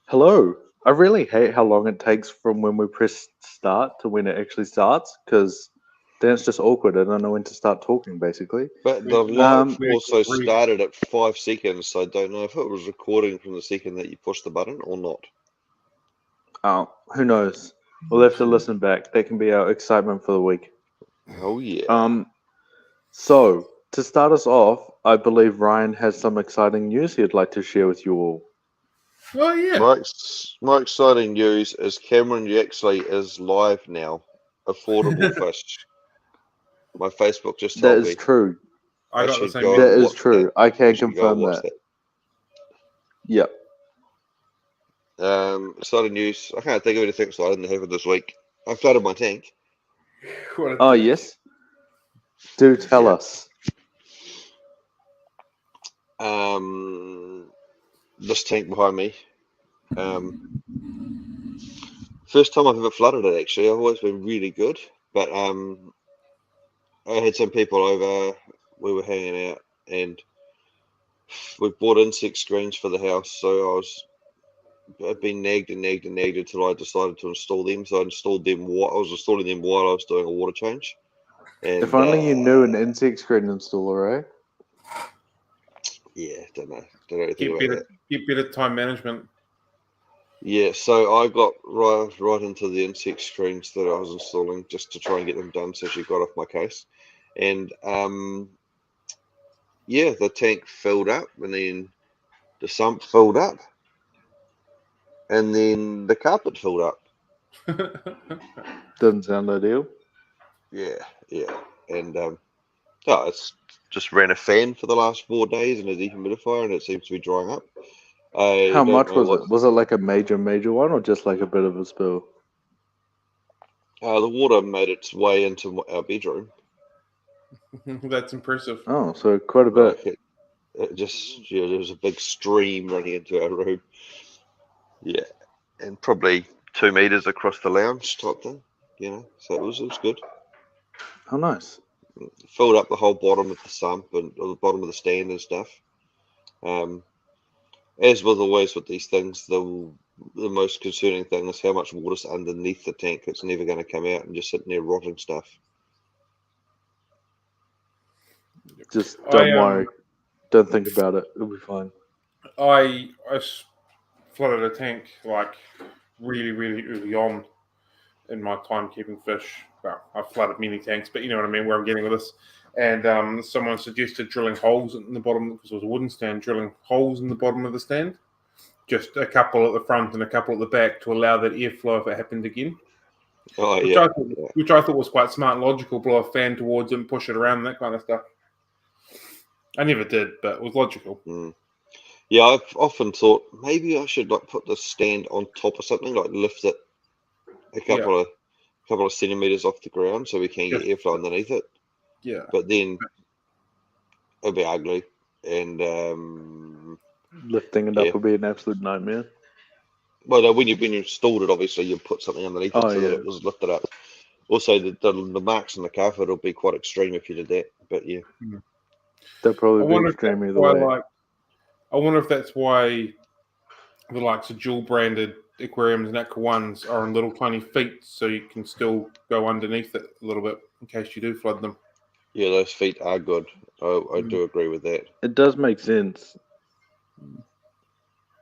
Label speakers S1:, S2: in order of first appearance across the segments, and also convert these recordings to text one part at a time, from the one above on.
S1: Hello. I really hate how long it takes from when we press start to when it actually starts, because then it's just awkward. I don't know when to start talking, basically.
S2: But
S3: We,
S2: the
S3: we,
S2: live
S1: Um,
S3: we
S2: also
S3: agree.
S2: started at 5 seconds, so I don't know if it was recording from the second that you pushed the button or not.
S1: oh, who knows? We'll have to listen back. That can be our excitement for the week.
S2: Oh yeah.
S1: Um, so to start us off, I believe Ryan has some exciting news he'd like to share with you all.
S3: Oh yeah.
S2: My exciting news is Cameron actually is live now. Affordable fish. My Facebook just
S1: That
S2: told
S1: is
S2: me.
S1: true.
S3: I
S2: I
S3: got the
S2: should
S3: same
S2: go and
S1: That is
S3: message.
S2: watch that.
S1: true. I
S2: I
S1: can
S2: should go and
S1: confirm
S2: watch
S1: that.
S2: that.
S1: Yep.
S2: Exciting news. I can't think of anything exciting that happened this week. I flooded my tank.
S3: What a
S1: Oh
S3: dick.
S1: yes. Do tell
S2: Yeah.
S1: us.
S2: This tank behind me. Um, First time I've ever flooded it. Actually, I've always been really good, but I had some people over. We were hanging out, and we bought insect screens for the house. So I've been nagged and nagged and nagged until I decided to install them. So I installed them. I was installing them while I was doing a water change,
S1: If
S2: and
S1: only you knew an insect screen installer, eh?
S2: yeah, don't know anything
S3: Get
S2: about
S3: better,
S2: that.
S3: get better time management.
S2: Yeah, so I got right into the insect screens that I was installing just to try and get them done. So she got off my case, and yeah, the tank filled up, and then the sump filled up, and then the carpet filled up.
S1: Doesn't sound ideal.
S2: Yeah, yeah, and oh, it's just ran a fan for the last 4 days and a dehumidifier, and it seems to be drying up. I
S1: How
S2: don't
S1: much
S2: know
S1: was
S2: what.
S1: it? Was it like a major one, or just like a bit of a spill?
S2: The water made its way into our bedroom.
S3: That's impressive.
S1: Oh, so quite a bit.
S2: Like it just there was a big stream running into our room. Yeah, and probably 2 meters across the lounge type thing. So it was good.
S1: Oh, nice.
S2: Filled up the whole bottom of the sump and or the bottom of the stand and stuff. Um, as with always with these things, the most concerning thing is how much water's underneath the tank. It's never going to come out and just sitting there rotting stuff.
S1: Just
S3: I
S1: don't worry. Don't think about it. It'll be fine.
S3: flooded a tank like really really early on in my time keeping fish. Well, I've flooded many tanks, but you know what I mean. Where I'm getting with this, and someone suggested drilling holes in the bottom because it was a wooden stand. Drilling holes in the bottom of the stand, just a couple at the front and a couple at the back to allow that airflow if it happened again.
S2: Oh
S3: Which
S2: yeah,
S3: I thought,
S2: yeah.
S3: which I thought was quite smart and logical. Blow a fan towards it and push it around, that kind of stuff. I never did, but it was logical.
S2: Mm. Yeah, I've often thought maybe I should like put the stand on top of something, like lift it a
S3: Yeah,
S2: couple of centimeters off the ground so we can get
S3: just
S2: airflow underneath it.
S3: yeah.
S2: But then it'll be ugly, and
S1: Lifting it
S2: yeah.
S1: up will be an absolute nightmare.
S2: Well, no, when you installed it, obviously you put something underneath it
S1: Oh,
S2: so that
S1: yeah.
S2: it was lifted up. Also, the marks on the carpet will be quite extreme if you did that. But yeah,
S1: They'll
S3: I
S1: probably be
S3: wonder if
S1: extreme
S3: that's
S1: either
S3: why,
S1: way.
S3: like, I wonder if that's why the likes of dual branded aquariums and aqua ones are in little tiny feet, so you can still go underneath it a little bit in case you do flood them.
S2: yeah, those feet are good. I
S3: Mm.
S2: do agree with that.
S1: It does make sense.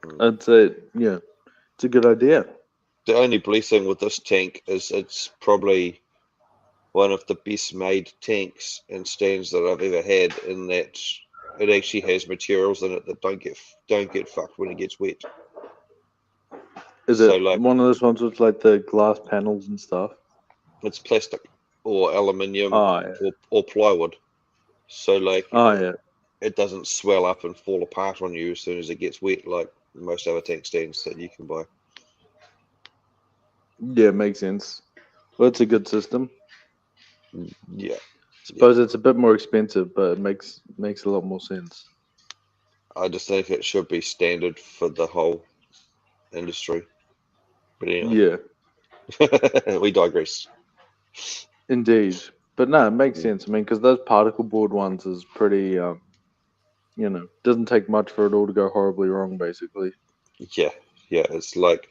S2: Mm.
S1: I'd say, yeah, it's a good idea.
S2: The only blessing with this tank is it's probably one of the best made tanks and stands that I've ever had. In that it actually has materials in it that don't get fucked when it gets wet.
S1: Is
S2: So
S1: it
S2: like
S1: one of those ones with like the glass panels and stuff?
S2: it's plastic or aluminium
S1: Oh, yeah.
S2: or plywood. So like
S1: Oh, yeah.
S2: it doesn't swell up and fall apart on you as soon as it gets wet, like most other tank stands that you can buy.
S1: Yeah, makes sense. Well, it's a good system.
S2: Yeah, yeah.
S1: Suppose it's a bit more expensive, but it makes a lot more sense.
S2: I just think it should be standard for the whole industry. But anyway,
S1: Yeah,
S2: we digress.
S1: indeed. But no, it makes
S2: Mm.
S1: sense. I mean, because those particle board ones is pretty, doesn't take much for it all to go horribly wrong, basically.
S2: Yeah, Yeah, it's like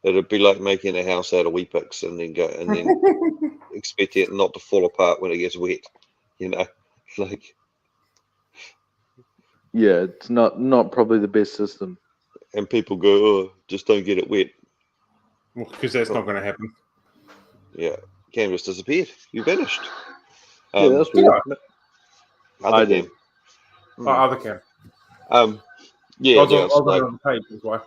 S2: it'd be like making a house out of Weet-Bix and then expecting it not to fall apart when it gets wet. You know, like
S1: Yeah, it's not probably the best system.
S2: and people go, oh, just don't get it wet.
S3: Well, because that's not going to happen.
S2: Yeah, Cam just disappeared. You vanished.
S1: Yeah, that's
S3: Did
S1: weird.
S2: Other
S1: I
S2: Cam.
S1: did.
S3: Oh, other Cam.
S2: Yeah,
S3: I was
S2: no,
S3: on
S2: it's like
S3: the page, that's why. I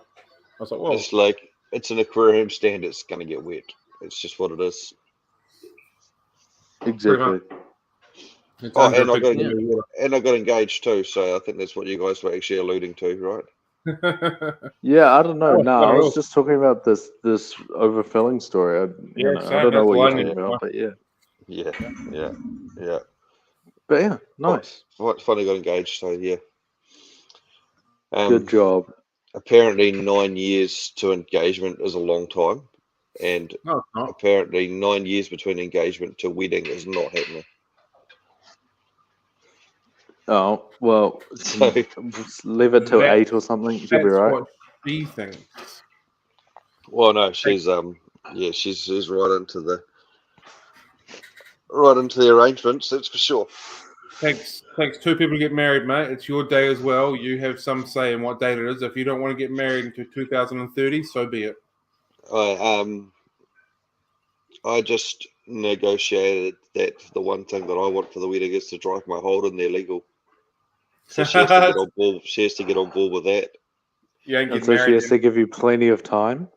S3: was like, whoa.
S2: it's like it's an aquarium stand. It's gonna get wet. It's just what it is.
S1: Exactly.
S3: It's
S2: Oh,
S3: under
S2: and
S3: a
S2: I
S3: big
S2: got
S3: body of water.
S2: and I got engaged too. So I think that's what you guys were actually alluding to, right?
S1: Yeah, I don't know.
S3: Oh,
S1: No,
S3: not
S1: I
S3: at
S1: was
S3: all.
S1: just talking about this overfilling story.
S3: Yeah,
S1: I
S3: same.
S1: don't know
S3: That's
S1: what
S3: all
S1: you're
S3: I knew.
S1: talking about, but yeah.
S2: Yeah.
S1: But yeah, nice.
S2: Finally got engaged. So yeah.
S1: Good job.
S2: Apparently, 9 years to engagement is a long time, and
S3: No, it's not.
S2: apparently 9 years between engagement to wedding is not happening.
S1: Oh, well,
S2: So
S1: just leave it till
S3: That-
S1: 8 or something. You'll be
S3: That's
S1: right.
S3: what she thinks.
S2: well, no, she's she's right into the arrangements. That's for sure.
S3: Takes two people to get married, mate. It's your day as well. You have some say in what date it is. If you don't want to get married until 2030, so be it.
S2: I just negotiated that the one thing that I want for the wedding is to drive my Holden. They're legal, so she has to get on board. She has to get on board with that.
S3: You ain't
S1: And
S3: getting
S1: so she
S3: married.
S1: has to give you plenty of time,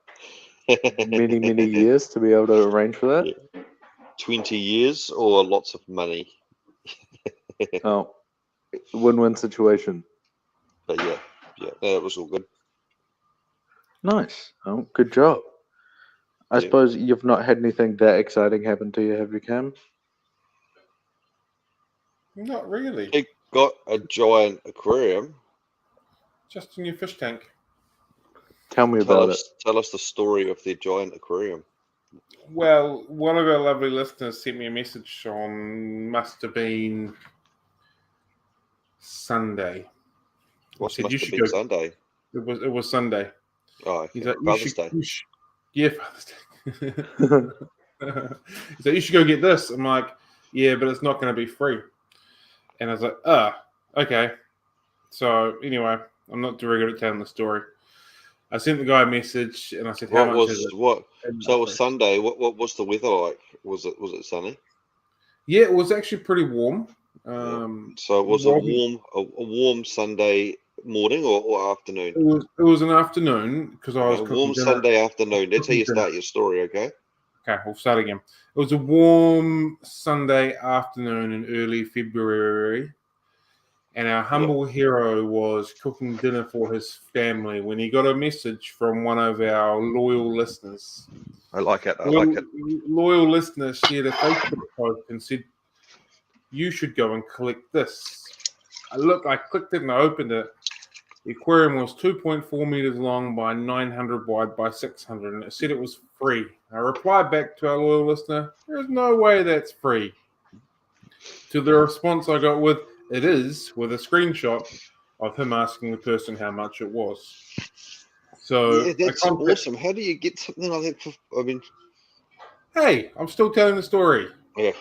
S1: many years to be able to arrange for that.
S2: Yeah. 20 years or lots of money.
S1: Oh, win-win situation.
S2: But yeah, it was all good.
S1: Nice. Oh, good job. I suppose you've not had anything that exciting happen to you, have you, Cam?
S3: Not really.
S2: He got a giant aquarium.
S3: Just a new fish tank.
S1: Tell me about it.
S2: Tell us the story of their giant aquarium.
S3: Well, one of our lovely listeners sent me a message on, must have been Sunday.
S2: What
S3: Said,
S2: must
S3: "You
S2: have
S3: should
S2: been
S3: go."
S2: Sunday?
S3: It was Sunday.
S2: Oh, okay.
S3: He's like,
S2: Father's Day.
S3: Yeah, Father's Day. He's like, you should go get this. I'm like, yeah, but it's not going to be free. And I was like, okay. So anyway, I'm not very good at telling the story. I sent the guy a message and I said, how much is it?
S2: So it was Sunday. What was the weather like? Was it sunny?
S3: Yeah, it was actually pretty warm.
S2: So it was a warm Sunday morning or afternoon?
S3: It was an afternoon because I was cooking
S2: warm
S3: dinner.
S2: Sunday afternoon. That's how you start your story, okay?
S3: Okay, we'll start again. It was a warm Sunday afternoon in early February, and our humble hero was cooking dinner for his family when he got a message from one of our loyal listeners.
S2: I like it.
S3: Loyal listener shared a Facebook post and said, "You should go and collect this." I clicked it and I opened it. The aquarium was 2.4 meters long by 900 wide by 600, and it said it was free. I replied back to our loyal listener, "There's no way that's free." To the response I got with, "It is," with a screenshot of him asking the person how much it was. So
S2: yeah, that's awesome. How do you get something like that?
S3: Hey, I'm still telling the story.
S2: Yeah.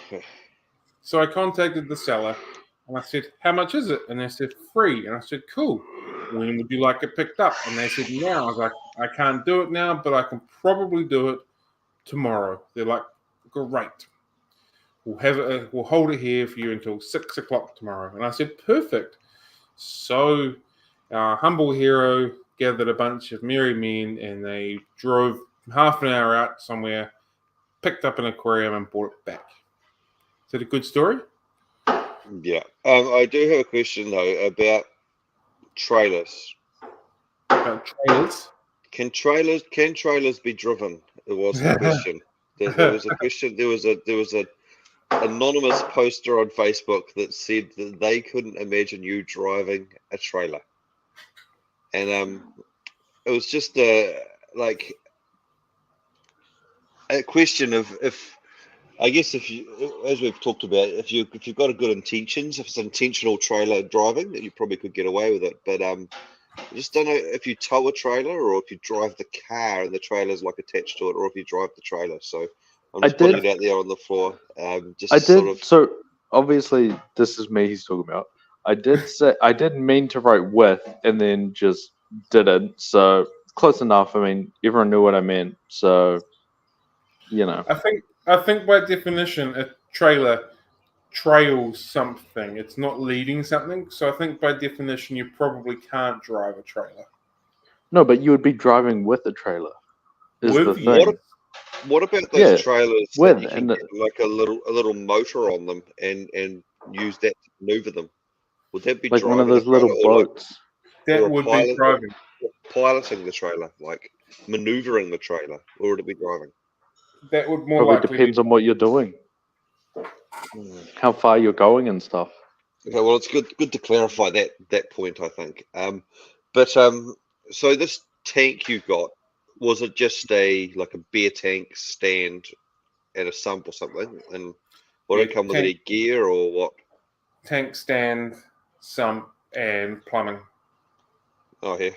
S3: So I contacted the seller and I said, "How much is it?" And they said, "Free." And I said, "Cool. When would you like it picked up?" And they said, "Now." I was like, "I can't do it now, but I can probably do it tomorrow." They're like, "Great. We'll have it. We'll hold it here for you until 6 o'clock tomorrow." And I said, "Perfect." So our humble hero gathered a bunch of merry men and they drove half an hour out somewhere, picked up an aquarium and brought it back. Is that a good story?
S2: Yeah. I do have a question though about trailers.
S3: About trailers?
S2: Can trailers be driven? It was the question. There was a question. There was a anonymous poster on Facebook that said that they couldn't imagine you driving a trailer, and it was just a question of if you, as we've talked about, if you've got a good intentions, if it's intentional trailer driving, that you probably could get away with it. But I just don't know if you tow a trailer or if you drive the car and the trailer's like attached to it, or if you drive the trailer. So I'm just putting it out there on the floor. Just
S1: I
S2: sort of.
S1: did. So obviously, this is me. He's talking about. I didn't mean to write with, and then just didn't. So close enough. I mean, everyone knew what I meant. So, you know.
S3: I think by definition, a trailer trails something. It's not leading something. So I think by definition, you probably can't drive a trailer.
S1: No, but you would be driving with a trailer. Is the
S3: With
S1: thing.
S2: What about those
S1: Yeah,
S2: trailers
S1: with,
S2: that you can
S1: and
S2: get like a little motor on them and use that to maneuver them? Would that be
S1: like one of
S2: driving a
S1: those little
S2: trailer, or like
S1: boats.
S3: that
S2: or a
S3: would be
S2: pilot
S3: driving.
S2: piloting the trailer, like maneuvering the trailer, or would it be driving?
S3: That would more
S1: Probably
S3: likely
S1: depends
S3: be.
S1: on what you're doing, how far you're going, and stuff.
S2: Okay, well, it's good to clarify that point, I think. So this tank you got, was it just a beer tank stand at a sump or something? And would
S3: Yeah,
S2: it come with any gear or what?
S3: Tank stand, sump, and plumbing.
S2: Oh yeah.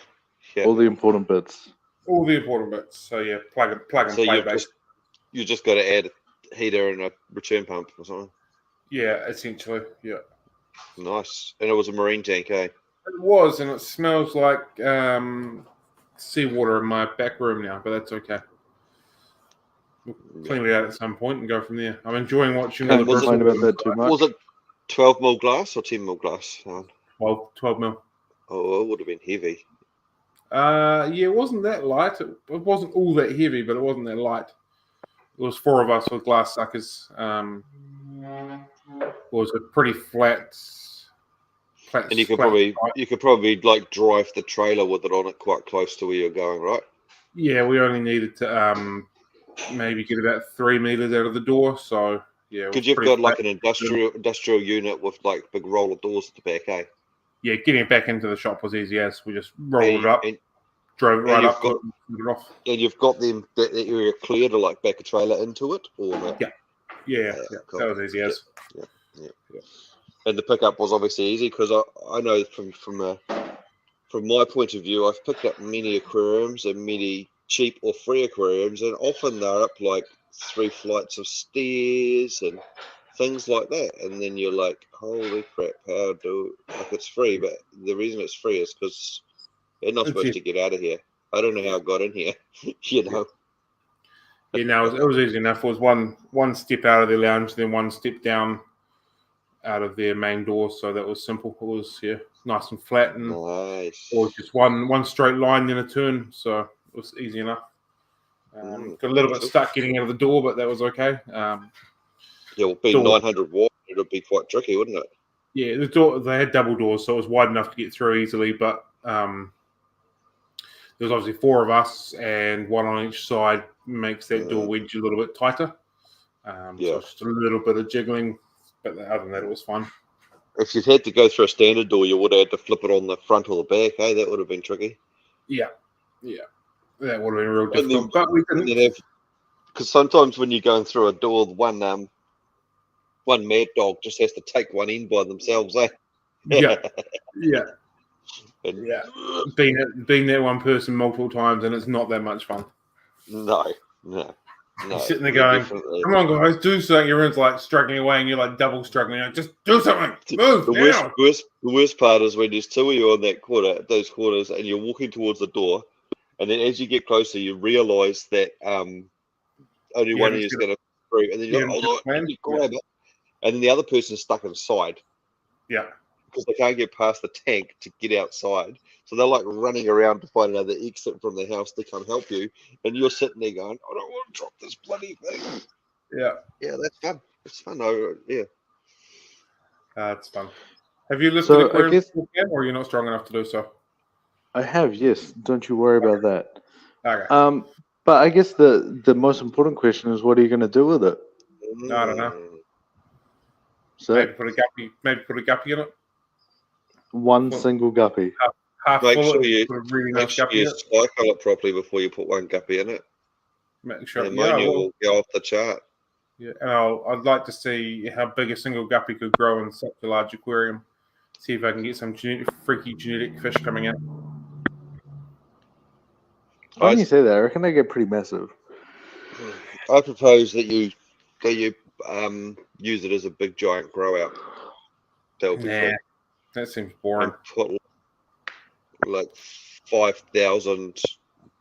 S1: All the important bits.
S3: All the important bits. So yeah, plug and
S2: So
S3: play base.
S2: you just got to add a heater and a return pump or something.
S3: Yeah, essentially. Yeah.
S2: Nice. And it was a marine tank, eh?
S3: It was, and it smells like seawater in my back room now, but that's okay. We'll clean it out at some point and go from there. I'm enjoying watching all
S1: Can't
S3: the
S1: complain about that too much.
S2: Was it 12 mil glass or 10 mil glass?
S3: 12 mil.
S2: Oh, it would have been heavy.
S3: Yeah, it wasn't that light. It wasn't all that heavy, but it wasn't that light. It was 4 of us with glass suckers. It was a pretty flat.
S2: And you could probably like drive the trailer with it on it quite close to where you're going, right?
S3: Yeah, we only needed to maybe get about 3 meters out of the door. So yeah,
S2: because you've got like an industrial unit with like big roller doors at the back, eh?
S3: Yeah, getting it back into the shop was easy as we just rolled it up, drove it right up, put it off.
S2: And you've got them that area clear to like back a trailer into it, or not?
S3: Yeah, cool. That was easy as.
S2: Yeah. And the pickup was obviously easy because I know from my point of view, I've picked up many aquariums and many cheap or free aquariums, and often they're up like 3 flights of stairs and things like that. And then you're like, holy crap, it's free, but the reason it's free is because they're not supposed to get out of here. I don't know how it got in here, you know.
S3: Yeah, no, it was easy enough. It was one step out of their lounge, then one step down out of their main door, so that was simple. It was nice and flat, and
S2: nice.
S3: It was just one straight line, then a turn, so it was easy enough. Got a little bit stuck getting out of the door, but that was okay.
S2: Well, being 900 watt, it would be quite tricky, wouldn't it?
S3: Yeah, the door, they had double doors, so it was wide enough to get through easily, but there was obviously 4 of us, and one on each side makes that door wedge a little bit tighter. So it's just a little bit of jiggling, but other than that, it was fine.
S2: If you'd had to go through a standard door, you would have had to flip it on the front or the back, eh? That would have been tricky.
S3: Yeah. That would have been real difficult, but we didn't.
S2: Because sometimes when you're going through a door, one mad dog just has to take one in by themselves, eh?
S3: Yeah. Being that one person multiple times, and it's not that much fun.
S2: No.
S3: You're sitting there going, come on, guys, do something. Everyone's like struggling away, and you're like double struggling. Like, just do something. Move now.
S2: The worst part is when there's 2 of you on those quarters, and you're walking towards the door, and then as you get closer, you realise that only one of you is going to through, and then you're like, hold on, you grab it, and then the other person's stuck inside.
S3: Yeah.
S2: Because they can't get past the tank to get outside. So they're like running around to find another exit from the house to come help you. And you're sitting there going, I don't want to drop this bloody thing.
S3: Yeah.
S2: Yeah, that's fun. It's fun.
S3: It's fun. Have you lifted aquariums or are you not strong enough to do so?
S1: I have, yes. Don't you worry about that.
S3: Okay.
S1: But I guess the most important question is, what are you going to do with it?
S3: I don't know.
S1: So
S3: maybe put a guppy in it.
S1: One single guppy.
S2: Make sure you cycle it properly before you put one guppy in it.
S3: Make sure
S2: ammonia will go off the chart.
S3: Yeah, and I'd like to see how big a single guppy could grow in such a large aquarium. See if I can get some freaky genetic fish coming out.
S1: Why do you say that? I reckon they get pretty massive.
S2: I propose that you use it as a big giant grow out. That'll be fun.
S3: That seems boring.
S2: And put like 5,000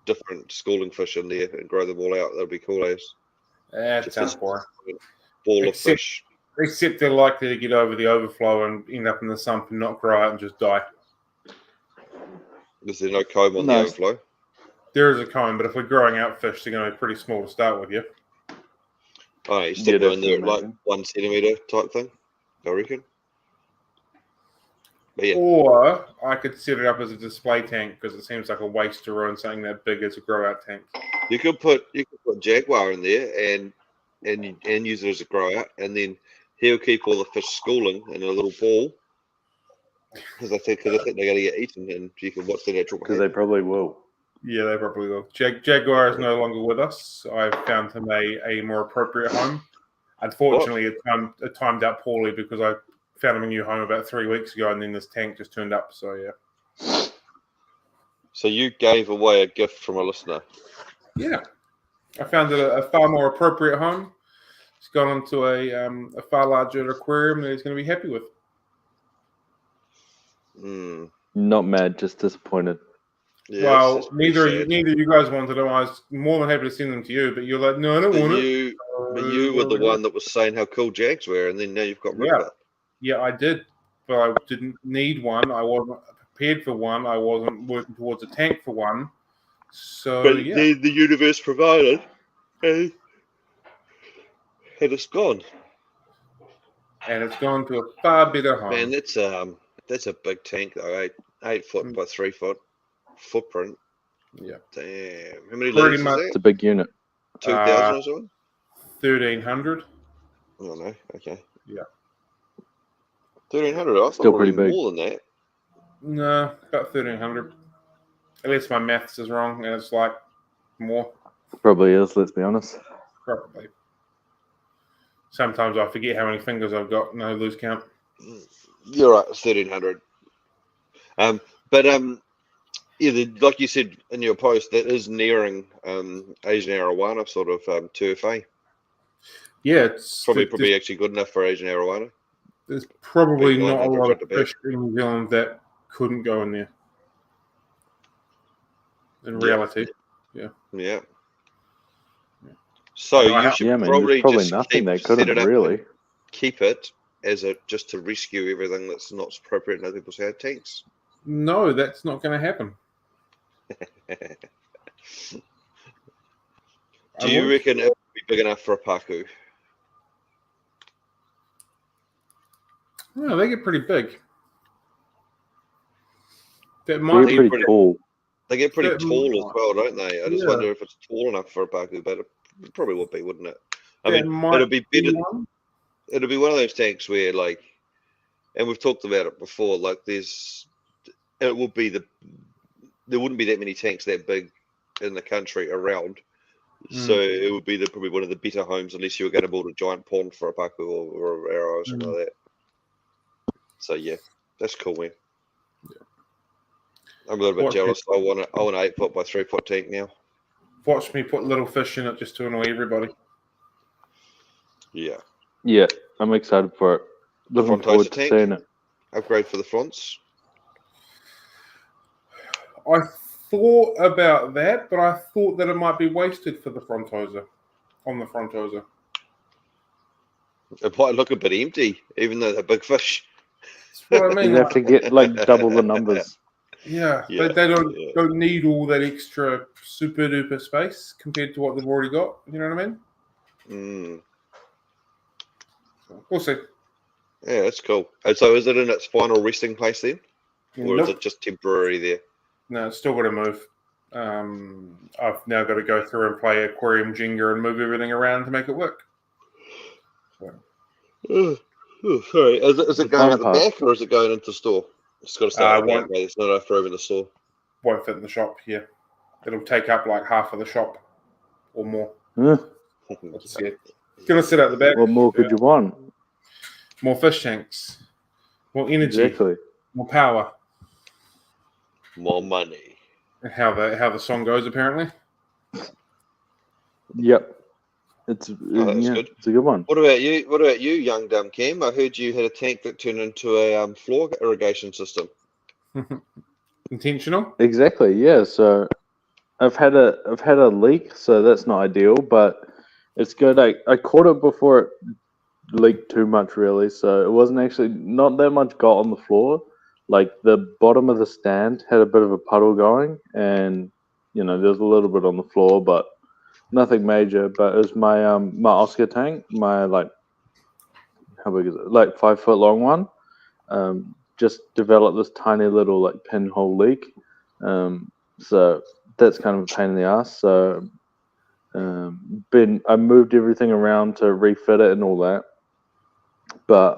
S2: different schooling fish in there and grow them all out. That'll be cool as.
S3: That sounds boring.
S2: Ball of fish.
S3: Except they're likely to get over the overflow and end up in the sump and not grow out and just die.
S2: Is there no comb on the overflow?
S3: There is a comb, but if we're growing out fish, they're going to be pretty small to start with, yeah?
S2: Oh, you stick them in there like 1 centimetre type thing, I reckon. Yeah.
S3: Or I could set it up as a display tank because it seems like a waste to ruin something that big as a grow out tank.
S2: You could put jaguar in there and use it as a grow out, and then he'll keep all the fish schooling in a little ball because I think they're going to get eaten, and you can watch the natural.
S1: Because they probably will.
S3: Yeah, they probably will. Jaguar is no longer with us. I've found him a more appropriate home. Unfortunately, it timed out poorly because I found him a new home about 3 weeks ago, and then this tank just turned up. So yeah.
S2: So you gave away a gift from a listener.
S3: Yeah, I found it a far more appropriate home. He's gone into a far larger aquarium that he's going to be happy with.
S1: Not mad, just disappointed.
S2: Yeah,
S3: well, neither you guys wanted them. I was more than happy to send them to you, but you're like, no, I don't want it.
S2: But you were the one that was saying how cool Jags were, and then now you've got rid of it.
S3: Yeah, I did, but I didn't need one. I wasn't prepared for one. I wasn't working towards a tank for one. So,
S2: but the universe provided, and it's gone.
S3: And it's gone to a far better home.
S2: Man, that's a big tank though. 8 foot by 3 foot footprint.
S3: Yeah.
S2: Damn. How many liters is that?
S1: It's a big unit.
S2: 2,000 or something?
S3: 1,300.
S2: Oh no. Okay.
S3: Yeah.
S2: 1,300. I thought
S1: Still pretty big.
S2: More than that.
S3: No, about 1,300. Unless my maths is wrong, and it's like more.
S1: Probably is. Let's be honest.
S3: Probably. Sometimes I forget how many fingers I've got, and I lose count.
S2: You're right. 1,300. Yeah, like you said in your post, that is nearing Asian arowana sort of turf, eh?
S3: Yeah, it's
S2: probably actually good enough for Asian arowana.
S3: There's probably not a lot of fish in New Zealand that couldn't go in there. In reality, yeah. So
S2: you should probably just
S1: nothing they couldn't really
S2: keep it as just to rescue everything that's not appropriate in other people's tanks.
S3: No, that's not going to happen.
S2: Do you reckon it would be big enough for a paku?
S3: No, they get pretty big. That might
S1: be pretty tall.
S2: They get pretty tall as well, don't they? I just wonder if it's tall enough for a paku, but it probably would be, wouldn't it? I mean, it'll be better. It'll be one of those tanks where, like, and we've talked about it before. Like, there wouldn't be that many tanks that big in the country around. So it would be probably one of the better homes, unless you were going to build a giant pond for a paku or an arrow or something like that. So yeah, that's cool, man.
S3: Yeah.
S2: I'm a little bit jealous. I want an 8 foot by 3 foot tank now.
S3: Watch me put little fish in it just to annoy everybody.
S2: Yeah.
S1: Yeah, I'm excited for it. Looking forward to seeing it.
S2: Upgrade for the fronts.
S3: I thought about that, but I thought that it might be wasted for the frontosa. On the frontosa.
S2: It might look a bit empty, even though they're big fish.
S3: That's what I mean.
S1: You have to get like double the numbers.
S3: Yeah, they don't need all that extra super duper space compared to what they've already got. You know what I mean? We'll see.
S2: Yeah, that's cool. And so is it in its final resting place then? Or is it just temporary there?
S3: No, it's still got to move. I've now got to go through and play aquarium Jenga and move everything around to make it work. So.
S2: Sorry, is it going at the back or is it going into the store? It's got to start at the back, mate. It's not enough room in the store.
S3: Won't fit in the shop here. It'll take up like half of the shop or more. That's it. Going to sit at the back.
S1: What more could you want?
S3: More fish tanks. More energy.
S1: Exactly.
S3: More power.
S2: More money.
S3: how the song goes apparently.
S1: Yep. It's
S2: that's good.
S1: It's a good one.
S2: What about you? What about you, young dumb Cam? I heard you had a tank that turned into a floor irrigation system.
S3: Intentional.
S1: Exactly. Yeah. So I've had a leak, so that's not ideal, but it's good. I caught it before it leaked too much, really. So it wasn't actually not that much got on the floor. Like the bottom of the stand had a bit of a puddle going, and there's a little bit on the floor, but nothing major. But it was my Oscar tank, my how big is it? Like 5 foot long one. Just developed this tiny little pinhole leak. So that's kind of a pain in the ass. So I moved everything around to refit it and all that. But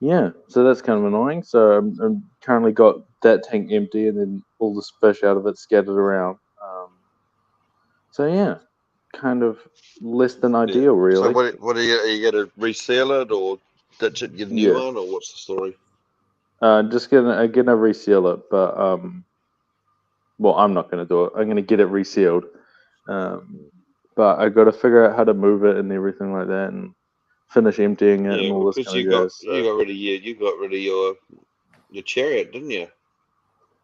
S1: yeah, so that's kind of annoying. So I'm currently got that tank empty and then all the fish out of it scattered around. So yeah, kind of less than ideal, really.
S2: So what are you going to resell it or ditch it, get a new one, or what's the story?
S1: Just gonna reseal it, but well, I'm not gonna do it. I'm gonna get it resealed. But I got to figure out how to move it and everything like that, and finish emptying it and all this
S2: because
S1: kind of jazz.
S2: you got rid of your chariot, didn't you?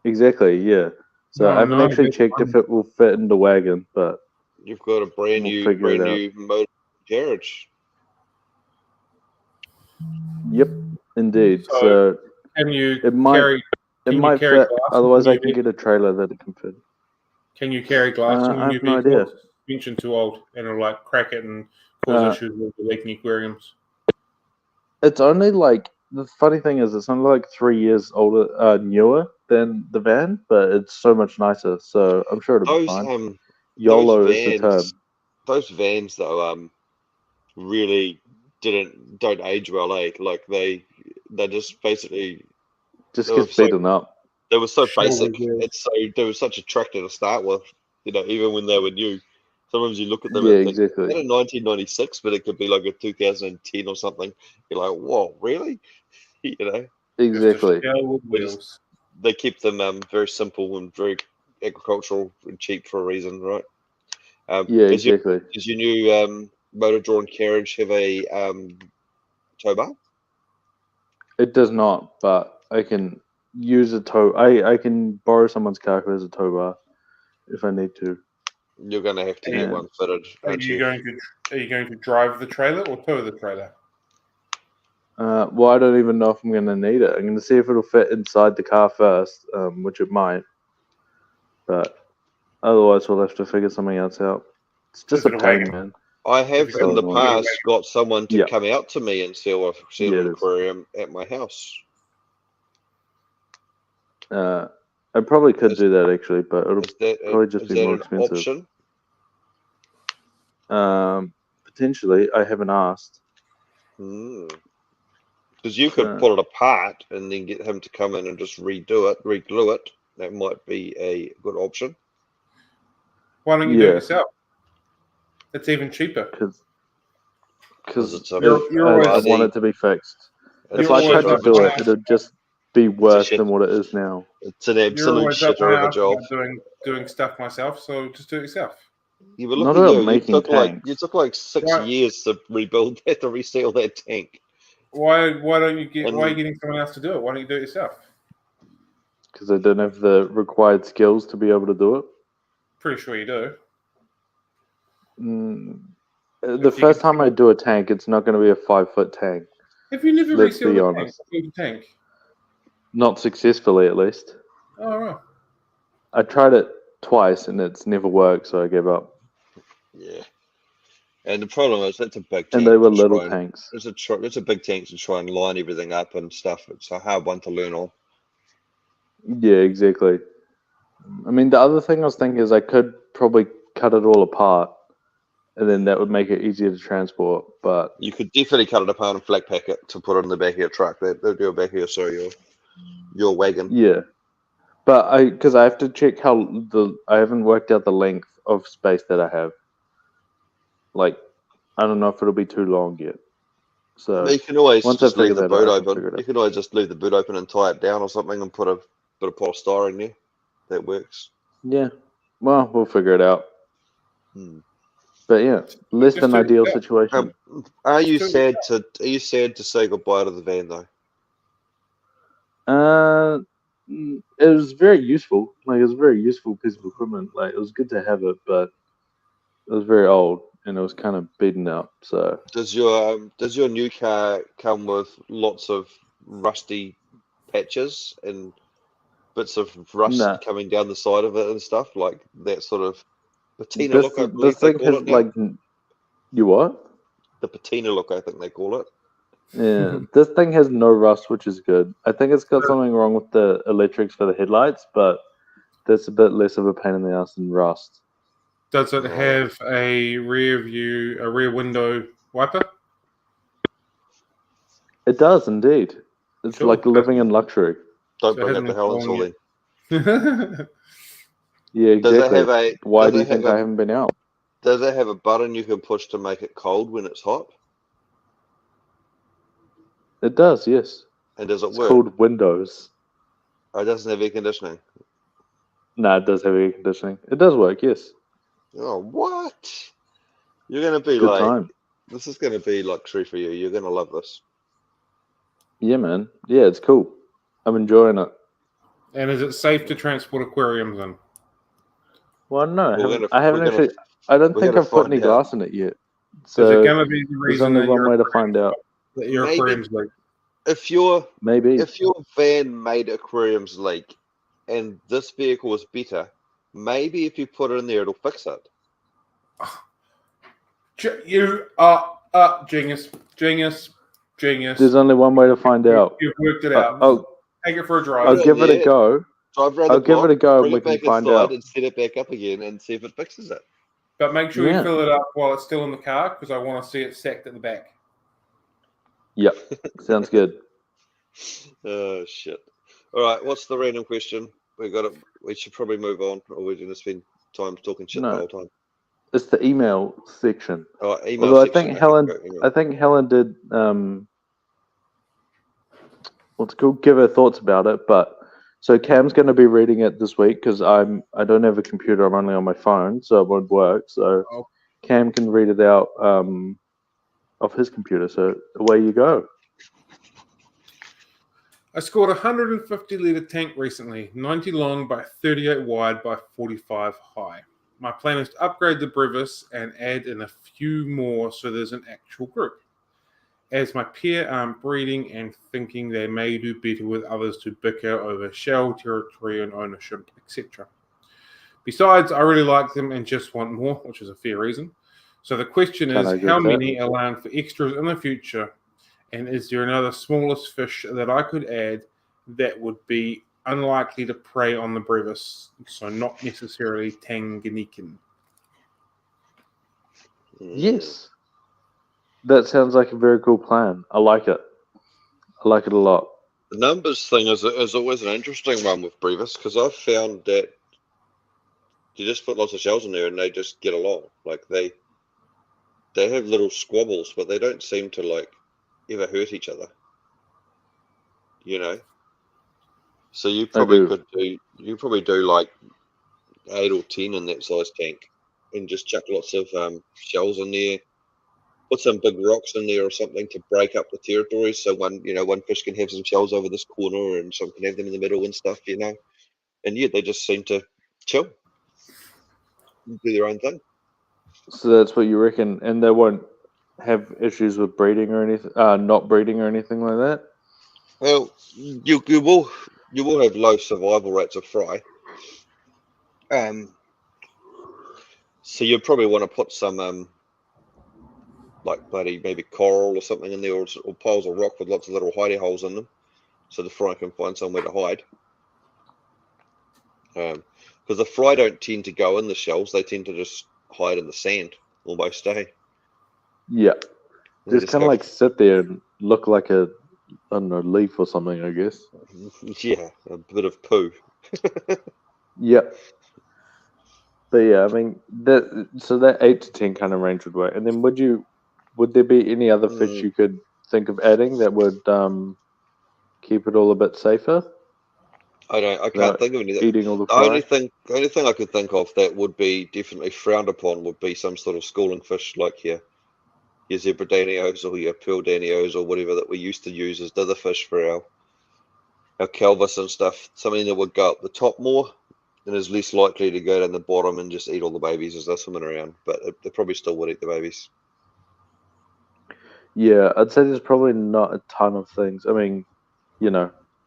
S1: Exactly, yeah. So I haven't actually checked if it will fit in the wagon, but
S2: you've got a brand new motor carriage.
S1: Yep, indeed. So
S3: can you
S1: it might fit. Otherwise, I can get a trailer that it can fit.
S3: Can you carry glass in your
S1: I
S3: new
S1: have no
S3: vehicle?
S1: idea.
S3: Suspension too old, and it'll crack it and cause issues with the leaking aquariums.
S1: It's only the funny thing is it's only 3 years older, newer than the van, but it's so much nicer. So I'm sure it'll be fine. YOLO is the term.
S2: Those vans though, really don't age well, eh? Like they just basically
S1: just gets beaten up.
S2: They were so basic. They were such a tractor to start with. Even when they were new. Sometimes you look at them and think,
S1: exactly.
S2: Is that a 1996, but it could be like a 2010 or something. You're like, whoa, really?
S1: Exactly.
S2: They keep them very simple and very agricultural and cheap for a reason, right?
S1: Exactly.
S2: Does your new motor-drawn carriage have a tow bar?
S1: It does not, but I can use a tow. I can borrow someone's car who has a tow bar if I need to.
S2: You're going to have to get one fitted.
S3: Are you going to drive the trailer or tow the trailer?
S1: Well, I don't even know if I'm going to need it. I'm going to see if it'll fit inside the car first, which it might. But otherwise, we'll have to figure something else out. It's just a pain, man.
S2: I have in the past got someone to come out to me and sell an aquarium at my house.
S1: I probably could do that actually, but it'll probably just be more expensive. Option? Potentially, I haven't asked.
S2: Because you could pull it apart and then get him to come in and just reglue it. That might be a good option.
S3: Why don't you do it yourself? It's even cheaper.
S1: Because I want it to be fixed. If I tried to do it, it'd just be worse than what it is now.
S2: It's an absolute shitter of a job.
S3: Doing stuff myself, so just do it yourself.
S2: Yeah, but look at you. You took like 6 years to rebuild that, to resell that tank.
S3: Why are you getting someone else to do it? Why don't you do it yourself?
S1: Because I don't have the required skills to be able to do it.
S3: Pretty sure you do.
S1: The first time I do a tank, it's not going to be a 5-foot tank.
S3: Have you never resealed a tank?
S1: Not successfully, at least.
S3: Oh, right.
S1: I tried it twice and it's never worked, so I gave up.
S2: Yeah. And the problem is that's a big tank.
S1: And they were little tanks.
S2: It's a big tank to try and line everything up and stuff. It's a hard one to learn on.
S1: Yeah, exactly. I mean, the other thing I was thinking is I could probably cut it all apart, and then that would make it easier to transport. But
S2: you could definitely cut it apart and flat pack it to put it in the back of your truck. That'll do back of your wagon.
S1: Yeah, but because I have to check I haven't worked out the length of space that I have. I don't know if it'll be too long yet. So
S2: you can always just leave the boot open. You can always just leave the boot open and tie it down or something and put a polystyrene there. that works.
S1: Yeah. Well, we'll figure it out.
S2: Hmm.
S1: But yeah, less
S3: Just
S1: than
S3: to-
S1: ideal
S3: yeah.
S1: situation.
S2: Are you
S3: Still-
S2: sad to say goodbye to the van though?
S1: It was very useful. Like, it was a very useful piece of equipment. Like, it was good to have it, but it was very old and it was kind of beaten up. So
S2: Does your new car come with lots of rusty patches and bits of rust
S1: nah,
S2: coming down the side of it and stuff like that sort of patina
S1: this
S2: look? I
S1: this
S2: believe they
S1: thing
S2: call
S1: has
S2: it now.
S1: you what?
S2: The patina look, I think they call it.
S1: Yeah, this thing has no rust, which is good. I think it's got something wrong with the electrics for the headlights, but that's a bit less of a pain in the ass than rust.
S3: Does it
S2: Right.
S3: have a rear window wiper?
S1: It does indeed. It's
S3: Cool.
S1: like living in luxury.
S2: Don't
S3: So it
S2: bring up
S3: hasn't
S2: the
S3: been
S2: Helen's
S3: falling
S2: then.
S3: yet.
S1: Yeah,
S2: Does it
S1: exactly.
S2: have a
S1: Why
S2: does
S1: do you
S2: it have
S1: think I
S2: a
S1: haven't been out?
S2: does it have a button you can push to make it cold when it's hot?
S1: It does, yes.
S2: And does it
S1: It's
S2: work?
S1: called Windows.
S2: Or it doesn't have air conditioning?
S1: No, it does have air conditioning. It does work, yes.
S2: Oh, what? You're gonna be
S1: Good
S2: like,
S1: time.
S2: this is gonna be luxury for you. You're gonna love this.
S1: Yeah, man. Yeah, it's cool. I'm enjoying it.
S3: And is it safe to transport aquariums in?
S1: Well, no,
S2: We're
S1: I haven't
S2: gonna
S1: actually. I don't
S2: we're
S1: think
S2: gonna
S1: I've put any
S2: find out.
S1: glass in it yet.
S3: Is it
S1: So
S3: going to be the
S1: there's
S3: reason
S1: only
S3: that
S1: one way to find out.
S3: your
S2: Maybe.
S3: aquariums leak?
S2: If your
S1: Maybe.
S2: van made aquariums leak and this vehicle was better, maybe if you put it in there, it'll fix it.
S3: You are a genius.
S1: There's only one way to find out.
S3: You've worked it out. Take it for a drive.
S1: I'll
S2: Put it
S1: give
S2: in
S1: it a
S2: there,
S1: go.
S2: drive around
S1: I'll
S2: the
S1: give it a
S2: block,
S1: go and
S2: bring
S1: we
S2: it
S1: can
S2: back
S1: find
S2: inside
S1: out.
S2: and set it back up again and see if it fixes it.
S3: But make sure
S1: Yeah.
S3: you fill it up while it's still in the car because I want to see it stacked at the back.
S1: Yep. Sounds good.
S2: Oh shit! All right, what's the random question? We should probably move on, or we're going to spend time talking shit the
S1: No.
S2: whole time.
S1: It's the email section.
S2: All right, email
S1: Although
S2: section.
S1: I think Helen did what's it called? Give her thoughts about it. But so Cam's going to be reading it this week because I don't have a computer. I'm only on my phone, so it won't work. So
S3: Oh.
S1: Cam can read it out off his computer. So away you go.
S3: I scored a 150-litre tank recently, 90 long by 38 wide by 45 high. My plan is to upgrade the Brevis and add in a few more so there's an actual group. As my pair aren't breeding and thinking they may do better with others to bicker over shell territory and ownership, etc. Besides, I really like them and just want more, which is a fair reason. So the question
S1: Can I
S3: is,
S1: get
S3: how
S1: that?
S3: many allowing for extras in the future? And is there another smallest fish that I could add that would be unlikely to prey on the Brevis, so not necessarily Tanganyikan?
S1: Yes. That sounds like a very cool plan. I like it. I like it a lot.
S2: The numbers thing is always an interesting one with Brevis because I've found that you just put lots of shells in there and they just get along. Like they have little squabbles, but they don't seem to like ever hurt each other. You know. So you probably do like 8 or 10 in that size tank, and just chuck lots of shells in there. Put some big rocks in there or something to break up the territory. So one fish can have some shells over this corner, and some can have them in the middle and stuff. And yeah, they just seem to chill, do their own thing.
S1: So that's what you reckon, and they won't have issues with breeding or anything, not breeding or anything like that.
S2: Well, you will have low survival rates of fry. So you probably want to put some like bloody maybe coral or something in there, or piles of rock with lots of little hidey holes in them, so the fry can find somewhere to hide. Because the fry don't tend to go in the shells; they tend to just hide in the sand almost.
S1: Yeah,
S2: They
S1: just kind of like sit there and look like a, I don't know, leaf or something, I guess.
S2: Yeah, a bit of poo.
S1: Yep. But yeah, I mean that 8 to 10 kind of range would work. And then would there be any other fish you could think of adding that would keep it all a bit safer?
S2: I can't
S1: without
S2: think of anything.
S1: eating all the
S2: The only
S1: fry.
S2: thing I could think of that would be definitely frowned upon would be some sort of schooling fish, like your zebra danios or your pearl danios or whatever that we used to use as dither fish for our calvus and stuff. Something that would go up the top more and is less likely to go down the bottom and just eat all the babies as they're swimming around. But they probably still would eat the babies.
S1: Yeah, I'd say there's probably not a ton of things. I mean,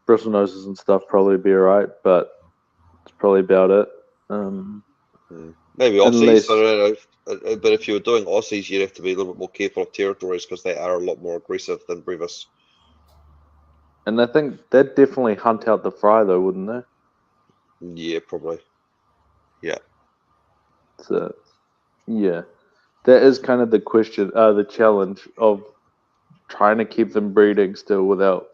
S1: bristle noses and stuff probably be alright, but it's probably about it.
S2: Maybe Aussies,
S1: Unless,
S2: I don't know. But if you were doing Aussies, you'd have to be a little bit more careful of territories because they are a lot more aggressive than brevis.
S1: and I think they'd definitely hunt out the fry though, wouldn't they?
S2: Yeah, probably. Yeah.
S1: So, yeah, that is kind of the question, the challenge of trying to keep them breeding still without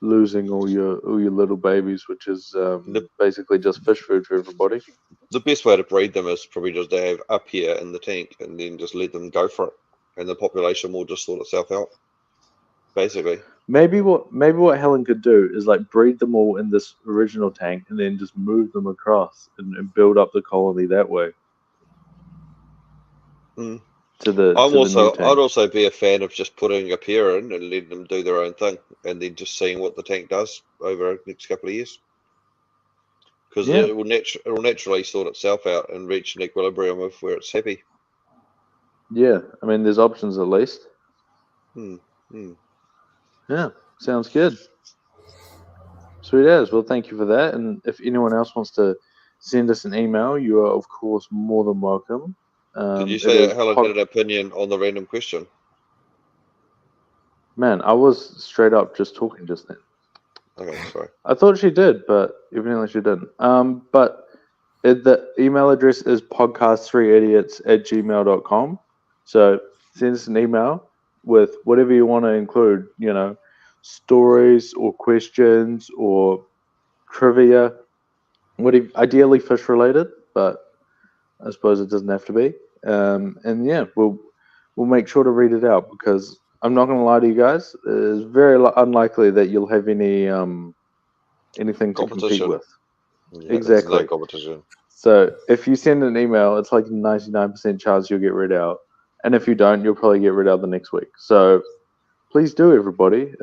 S1: losing all your little babies, which is basically just fish food for everybody.
S2: The best way to breed them is probably just to have up here in the tank and then just let them go for it, and the population will just sort itself out. Basically,
S1: Maybe what Helen could do is like breed them all in this original tank and then just move them across and build up the colony that way. To the new tank.
S2: I'd also be a fan of just putting a pair in and letting them do their own thing, and then just seeing what the tank does over the next couple of years. Because it will naturally sort itself out and reach an equilibrium of where it's happy.
S1: Yeah, I mean, there's options at least. Yeah, sounds good. Sweet as. Well, thank you for that. And if anyone else wants to send us an email, you are, of course, more than welcome.
S2: Did you say that Helen had an opinion on the random question?
S1: Man, I was straight up just talking just then.
S2: Okay, sorry.
S1: I thought she did, but evidently she didn't. But the email address is podcast3idiots@gmail.com. So send us an email with whatever you want to include, stories or questions or trivia, ideally fish related, but I suppose it doesn't have to be. And yeah, we'll make sure to read it out because I'm not going to lie to you guys. It's very unlikely that you'll have anything to compete with.
S2: Yeah,
S1: exactly.
S2: No competition.
S1: So if you send an email, it's like a 99% chance you'll get read out. And if you don't, you'll probably get read out the next week. So please do, everybody.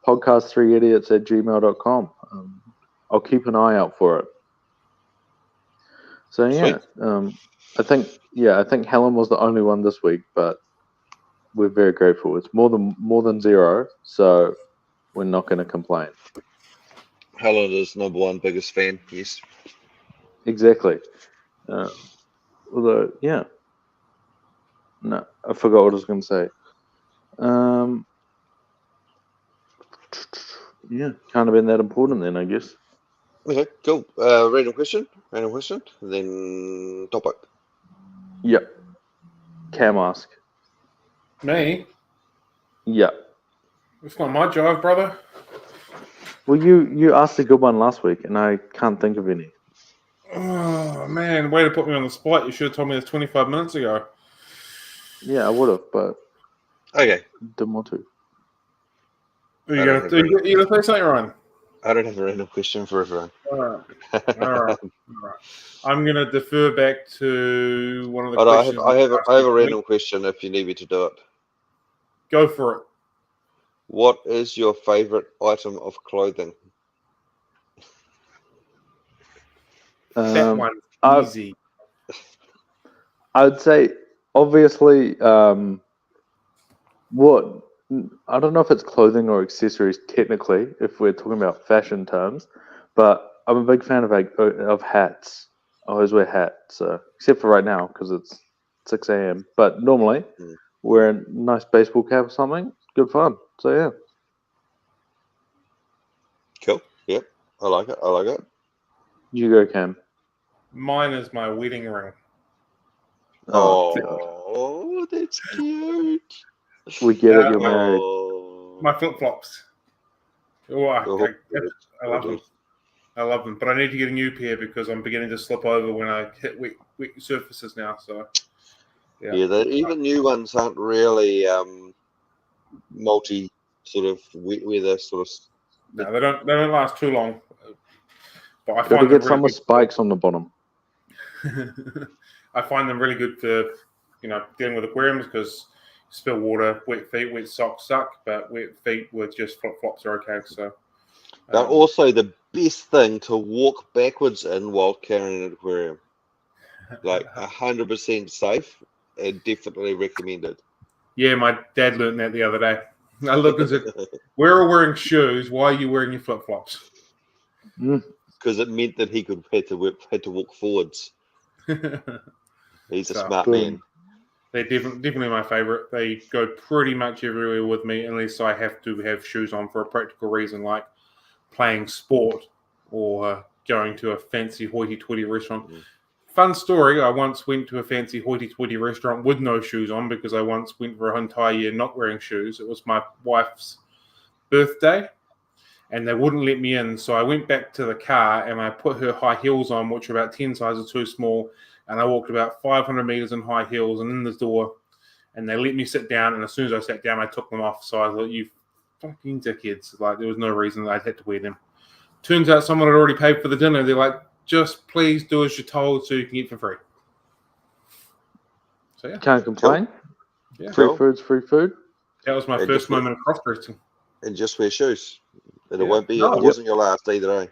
S1: Podcast3idiots@gmail.com. I'll keep an eye out for it. So yeah, I think Helen was the only one this week, but we're very grateful. It's more than zero, so we're not going to complain.
S2: Helen is number one biggest fan. Yes,
S1: exactly. Although, yeah, no, I forgot what I was going to say. Yeah, can't have been that important then, I guess.
S2: Okay, cool. Random question, and then topic.
S1: Yep. Cam ask.
S3: Me?
S1: Yep.
S3: It's not my job, brother.
S1: Well, you asked a good one last week, and I can't think of any.
S3: Oh, man, way to put me on the spot. You should have told me this 25 minutes ago.
S1: Yeah, I would have, but
S2: okay,
S1: didn't want to.
S3: You gonna say something, Ryan?
S2: I don't have a random question for everyone.
S3: All right. I'm gonna defer back to one of the questions.
S2: I have a random question. If you need me to do it,
S3: go for it.
S2: What is your favorite item of clothing?
S3: That one's easy.
S1: I'd say, obviously, what I don't know if it's clothing or accessories technically, if we're talking about fashion terms, but I'm a big fan of hats. I always wear hats, except for right now because it's 6 a.m. But normally, wear a nice baseball cap or something. Good fun. So yeah.
S2: Cool. Yep. I like it.
S1: You go, Cam.
S3: Mine is my wedding ring.
S2: Oh, that's cute.
S1: We get it. You're married.
S3: My flip flops. I love them. I love them, but I need to get a new pair because I'm beginning to slip over when I hit wet surfaces now. So, yeah.
S2: Even new ones aren't really multi sort of weather sort of.
S3: No, they don't last too long. But I
S1: Gotta
S3: find them
S1: get some
S3: really
S1: with spikes on the bottom.
S3: good. I find them really good for dealing with aquariums because spill water, wet feet, wet socks suck, but wet feet with just flip flops are okay. So
S2: They're also the best thing to walk backwards in while carrying an aquarium. Like 100% safe and definitely recommended.
S3: yeah, my dad learned that the other day. I looked and said, "We're all wearing shoes. Why are you wearing your flip flops?"
S2: Because it meant that he had to walk forwards. He's a
S3: So,
S2: smart man.
S3: They're definitely my favorite. They go pretty much everywhere with me, unless I have to have shoes on for a practical reason, like playing sport or going to a fancy hoity-toity restaurant. Fun story, I once went to a fancy hoity-toity restaurant with no shoes on because I once went for an entire year not wearing shoes. It was my wife's birthday, and they wouldn't let me in. So I went back to the car and I put her high heels on, which were about 10 sizes too small, and I walked about 500 meters in high heels and in the door, and they let me sit down, and as soon as I sat down, I took them off. So I thought, you fucking dickheads. Like, there was no reason that I'd had to wear them. Turns out someone had already paid for the dinner. They're like, just please do as you're told so you can eat for free. So, yeah.
S1: Can't complain.
S3: Yeah.
S1: Free food's free food.
S3: That was my first moment of cross-dressing.
S2: And just wear shoes. And
S3: Yeah.
S2: it won't be.
S3: No,
S2: it wasn't your last either,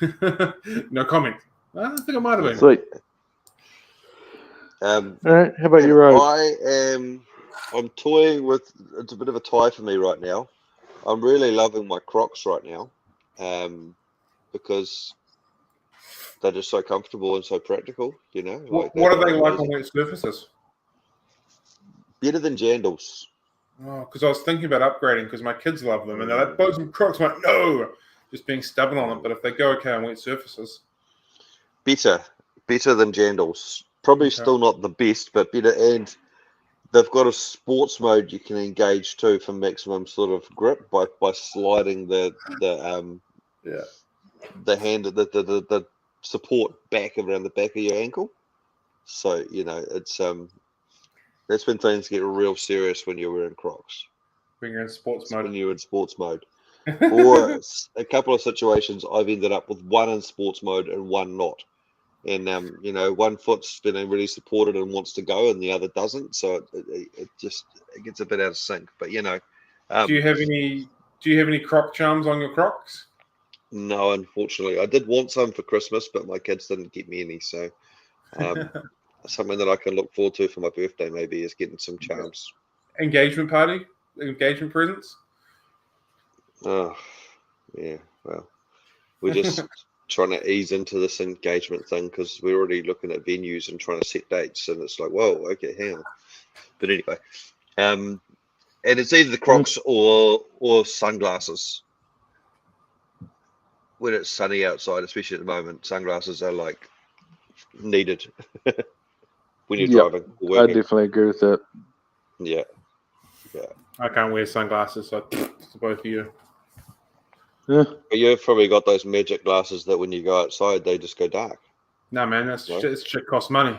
S2: eh?
S3: No comment. I think it might have been.
S1: Sweet. All right. How about you, Rose?
S2: I'm toying with. It's a bit of a tie for me right now. I'm really loving my Crocs right now, because they're just so comfortable and so practical. You know.
S3: What are they like on wet surfaces?
S2: Better than Jandals.
S3: Oh, because I was thinking about upgrading because my kids love them and they're like, "Buy some Crocs." I'm like, no, just being stubborn on it. But if they go okay on wet surfaces,
S2: better than Jandals. Probably still not the best, but better. And they've got a sports mode you can engage too for maximum sort of grip by sliding the hand, the support back around the back of your ankle. So it's that's when things get real serious when you're wearing Crocs.
S3: When you're in sports mode.
S2: When you're in sports mode. Or a couple of situations I've ended up with one in sports mode and one not. And one foot's been really supported and wants to go, and the other doesn't. So it gets a bit out of sync. But
S3: do you have any Croc charms on your Crocs?
S2: No, unfortunately, I did want some for Christmas, but my kids didn't get me any. So something that I can look forward to for my birthday maybe is getting some charms.
S3: Engagement presents.
S2: Oh, yeah. Well, we're just trying to ease into this engagement thing because we're already looking at venues and trying to set dates, and it's like, whoa, okay, hang on. But anyway, and it's either the Crocs or sunglasses. When it's sunny outside, especially at the moment, sunglasses are like needed when you're driving or working.
S1: I definitely agree with that.
S2: Yeah.
S3: I can't wear sunglasses, so it's both of you.
S1: Yeah.
S2: But you've probably got those magic glasses that when you go outside, they just go dark.
S3: No, man, that shit costs money.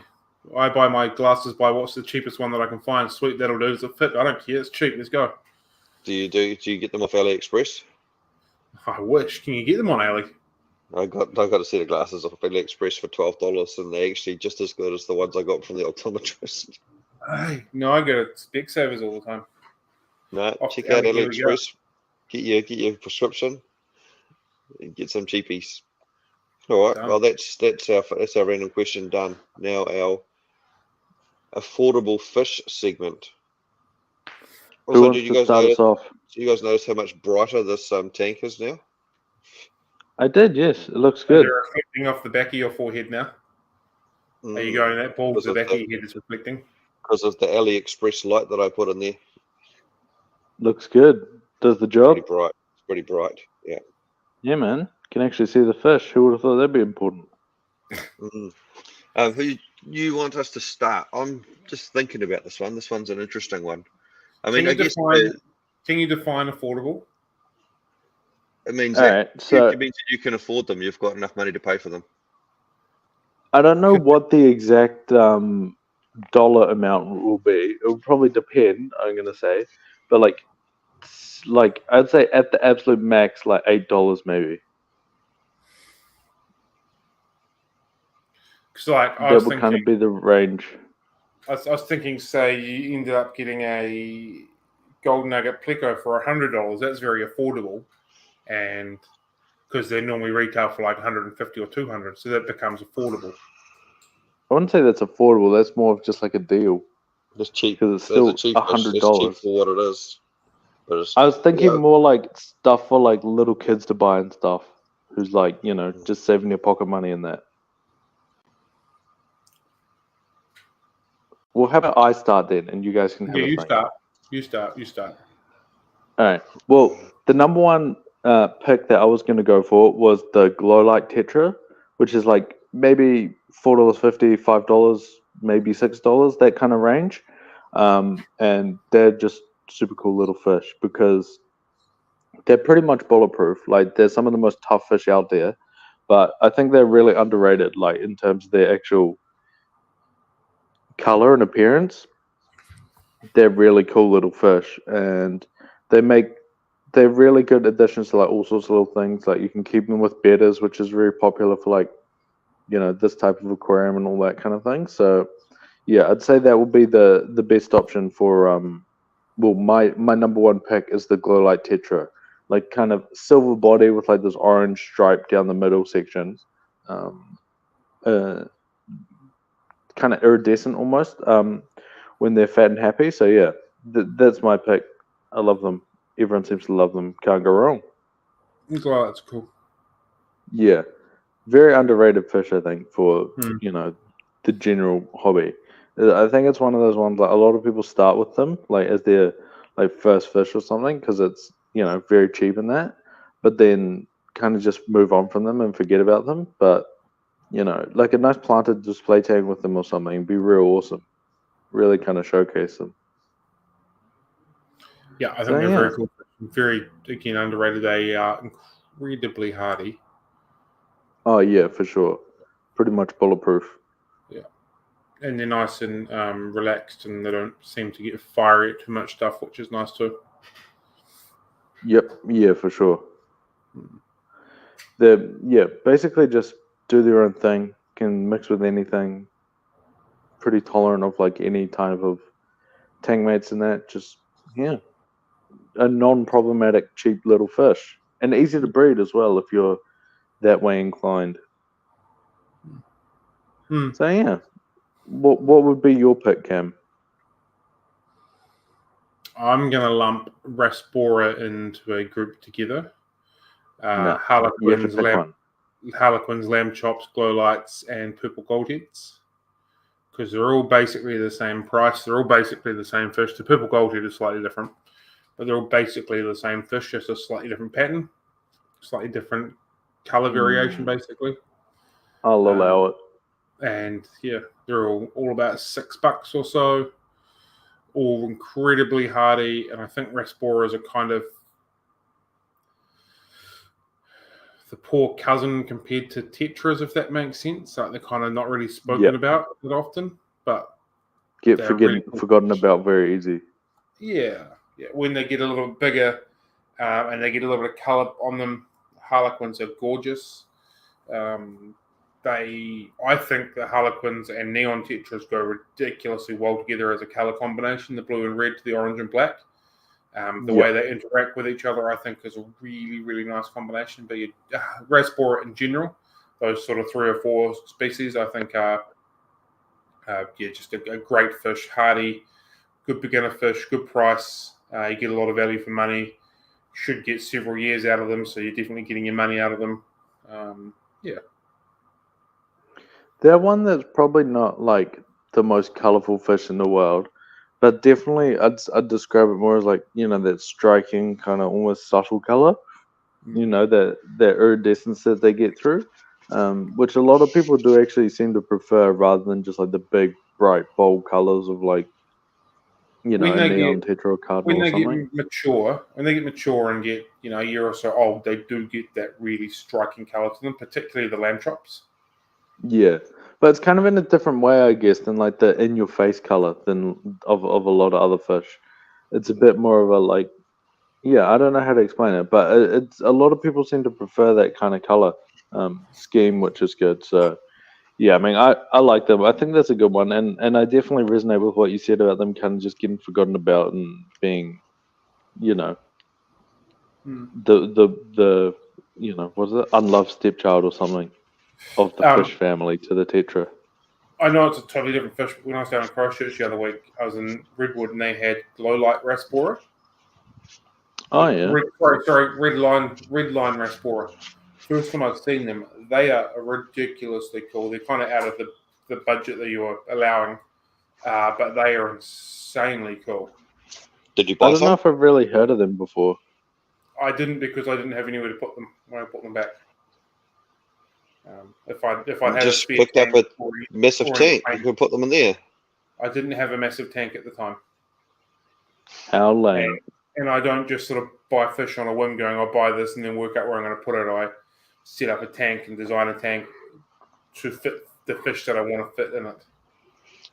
S3: I buy my glasses by what's the cheapest one that I can find. Sweet, that'll do. It's a fit. I don't care. It's cheap. Let's go.
S2: Do you get them off AliExpress?
S3: I wish. Can you get them on Ali?
S2: I got a set of glasses off AliExpress for $12, and they're actually just as good as the ones I got from the optometrist.
S3: Hey, no, I go to Specsavers all the time.
S2: No, check out AliExpress. Get your prescription. And get some cheapies. All right.
S3: Done.
S2: Well, that's our random question done. Now our affordable fish segment. Also,
S1: Who wants to start us off?
S2: Do you guys notice how much brighter this tank is now?
S1: I did. Yes, it looks good.
S3: They're reflecting off the back of your forehead now. Are you going that ball? The back of your head is reflecting
S2: because of the AliExpress light that I put in there.
S1: Looks good. Does the job.
S2: Pretty bright. It's pretty bright. Yeah.
S1: Yeah, man. Can actually see the fish. Who would have thought that'd be important?
S2: Who you want us to start? I'm just thinking about this one. This one's an interesting one. I mean,
S3: can you define affordable?
S2: It means it means that you can afford them. You've got enough money to pay for them.
S1: I don't know what the exact dollar amount will be. It will probably depend, I'm going to say. But like I'd say at the absolute max, like $8 maybe.
S3: Because like I
S1: That
S3: was
S1: would kind
S3: thinking,
S1: of be the range.
S3: I was thinking, say you ended up getting a gold nugget pleco for $100. That's very affordable, and because they normally retail for like 150 or 200, so that becomes affordable.
S1: I wouldn't say that's affordable. That's more of just like a deal
S2: It's cheap.
S1: because it's
S2: It's a
S1: still
S2: cheap fish.
S1: $100.
S2: It's cheap for what it is. But it's,
S1: I was thinking
S2: yeah,
S1: more like stuff for like little kids to buy and stuff. Who's like just saving your pocket money in that. Well, how about I start then, and you guys can have
S3: Yeah,
S1: a
S3: you
S1: think.
S3: start. You start.
S1: All right. Well, the number one pick that I was going to go for was the Glow Light Tetra, which is like maybe $4.50, $5, maybe $6, that kind of range. And they're just super cool little fish because they're pretty much bulletproof. Like they're some of the most tough fish out there, but I think they're really underrated. Like in terms of their actual color and appearance, they're really cool little fish, and they make they're really good additions to like all sorts of little things. Like you can keep them with bedders, which is very popular for like this type of aquarium and all that kind of thing. So yeah, I'd say that would be the best option for well, my number one pick is the Glow Light Tetra, like kind of silver body with like this orange stripe down the middle section, um, uh, kind of iridescent almost when they're fat and happy. So yeah, that's my pick. I love them. Everyone seems to love them. Can't go wrong.
S3: Well, that's cool.
S1: Yeah, very underrated fish, I think, for
S3: Hmm.
S1: the general hobby. I think it's one of those ones like a lot of people start with them like as their like first fish or something because it's very cheap in that, but then kind of just move on from them and forget about them. But like a nice planted display tag with them or something would be real awesome. Really kind of showcase them.
S3: Yeah, I
S1: So
S3: think they're
S1: yeah,
S3: very cool. Very again underrated. They are incredibly hardy.
S1: oh yeah, for sure. Pretty much bulletproof.
S3: Yeah, and they're nice and relaxed, and they don't seem to get fiery at too much stuff, which is nice too.
S1: Yep, yeah, for sure.
S3: Hmm.
S1: They're basically just do their own thing, can mix with anything, pretty tolerant of like any type of tank mates and that. Just yeah, a non-problematic, cheap little fish, and easy to breed as well if you're that way inclined.
S3: Hmm.
S1: So yeah, what would be your pick, Cam?
S3: I'm going to lump Raspora into a group together.
S1: No, you have to pick one.
S3: Harlequins, lamb chops, glow lights, and purple goldheads. Because they're all basically the same price. They're all basically the same fish. The purple goldhead is slightly different, but they're all basically the same fish, just a slightly different pattern, slightly different color variation, basically.
S1: I'll allow it.
S3: And yeah, they're all about $6 or so. All incredibly hardy, and I think Rasporas are kind of the poor cousin compared to tetras, if that makes sense. Like they're kind of not really spoken about that often, but
S1: Get
S3: they're really cool.
S1: forgotten about very easy.
S3: Yeah. When they get a little bigger and they get a little bit of color on them, Harlequins are gorgeous. I think the Harlequins and neon tetras go ridiculously well together as a color combination. The blue and red to the orange and black. The way they interact with each other, I think, is a really, really nice combination. But Raspora in general, those sort of 3 or 4 species, I think are just a great fish, hardy, good beginner fish, good price. You get a lot of value for money. Should get several years out of them, so you're definitely getting your money out of them.
S1: They're one that's probably not like the most colorful fish in the world, but definitely I'd describe it more as like that striking kind of almost subtle color. That iridescence that they get through, which a lot of people do actually seem to prefer rather than just like the big bright bold colors of like a neon tetra cardinal or something.
S3: When they get mature and get a year or so old, they do get that really striking color to them, particularly the lamb chops.
S1: Yeah, but it's kind of in a different way, I guess, than like the in your face color than of a lot of other fish. It's a bit more of a like, yeah, I don't know how to explain it, but it's a lot of people seem to prefer that kind of color scheme, which is good. So Yeah, I mean, I like them. I think that's a good one, and I definitely resonate with what you said about them kind of just getting forgotten about and being, you know,
S3: Hmm.
S1: the what is it, unloved stepchild or something of the fish
S3: Um,
S1: family to the tetra.
S3: I know it's a totally different fish. But when I was down in Christchurch the other week, I was in Redwood and they had low light Raspora.
S1: Oh yeah,
S3: Red line Raspora. First time I've seen them, they are ridiculously cool. They're kind of out of the budget that you're allowing, but they are insanely cool.
S2: Did you
S1: I
S2: buy
S1: don't know
S2: some?
S1: if I've really heard of them before.
S3: I didn't because I didn't have anywhere to put them when I put them back. If I had a
S2: Just
S3: spare
S2: picked up
S3: tank
S2: a massive
S3: or an
S2: tank. You
S3: airplane,
S2: can put them in there.
S3: I didn't have a massive tank at the time.
S1: How
S3: And,
S1: lame.
S3: and I don't just sort of buy fish on a whim going, I'll buy this and then work out where I'm going to put it. I set up a tank and design a tank to fit the fish that I want to fit in it.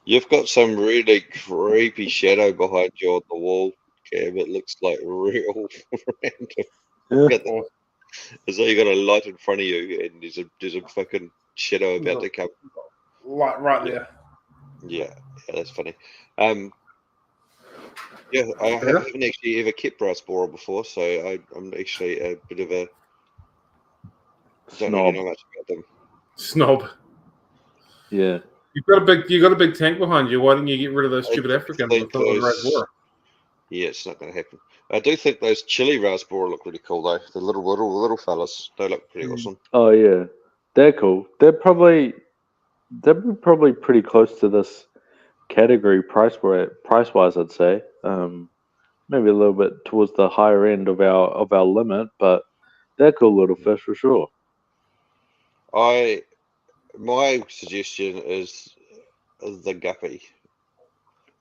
S2: You've got some really creepy shadow behind you on the wall, Cam. It looks like real random.
S1: Yeah.
S2: Got the- As though you got a light in front of you and there's a fucking shadow about to come.
S3: Right
S2: Yeah.
S3: there.
S2: Yeah, that's funny. Yeah, I
S3: Yeah.
S2: haven't actually ever kept Raspora before, so I'm actually a bit of a don't really
S1: Snob.
S2: know much about them.
S3: Snob.
S1: Yeah.
S3: You got a big tank behind you. Why didn't you get rid of those stupid
S2: I
S3: Africans and
S2: think
S3: fill it with
S2: those.
S3: Raspora?
S2: Yeah, it's not going to happen. I do think those chili Raspora look really cool though. The little fellas, they look pretty awesome.
S1: Oh yeah, they're cool. They're probably pretty close to this category price wise. I'd say. Maybe a little bit towards the higher end of our limit, but they're cool little fish for sure.
S2: My suggestion is the guppy.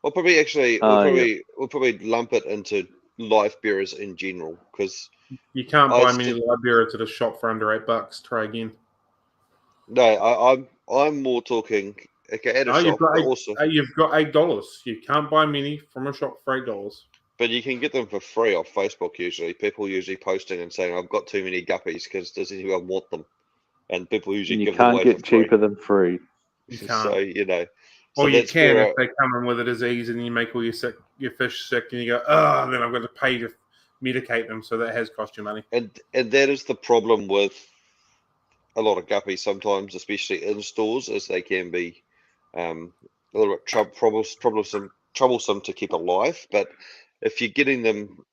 S2: We'll probably
S1: Yeah.
S2: we'll probably lump it into life bearers in general because
S3: You can't
S2: I
S3: buy many
S2: st-
S3: Liberia at a shop for under $8. Try again.
S2: no, I'm more talking okay, at a
S3: No,
S2: shop, but also
S3: you've got $8. You can't buy many from a shop for $8.
S2: but you can get them for free off Facebook usually. People usually posting and saying I've got too many guppies because does anyone want them? And people usually
S1: And you
S2: give them
S1: can't
S2: away for
S1: get
S2: free.
S1: cheaper than free.
S3: You
S2: So
S3: can't.
S2: so
S3: Or you
S2: that's
S3: can if
S2: where
S3: they come in with a disease and you make all your fish sick and you go, oh, then I'm going to pay to medicate them. So that has cost you money.
S2: and that is the problem with a lot of guppies sometimes, especially in stores, as they can be a little bit troublesome to keep alive. But if you're getting them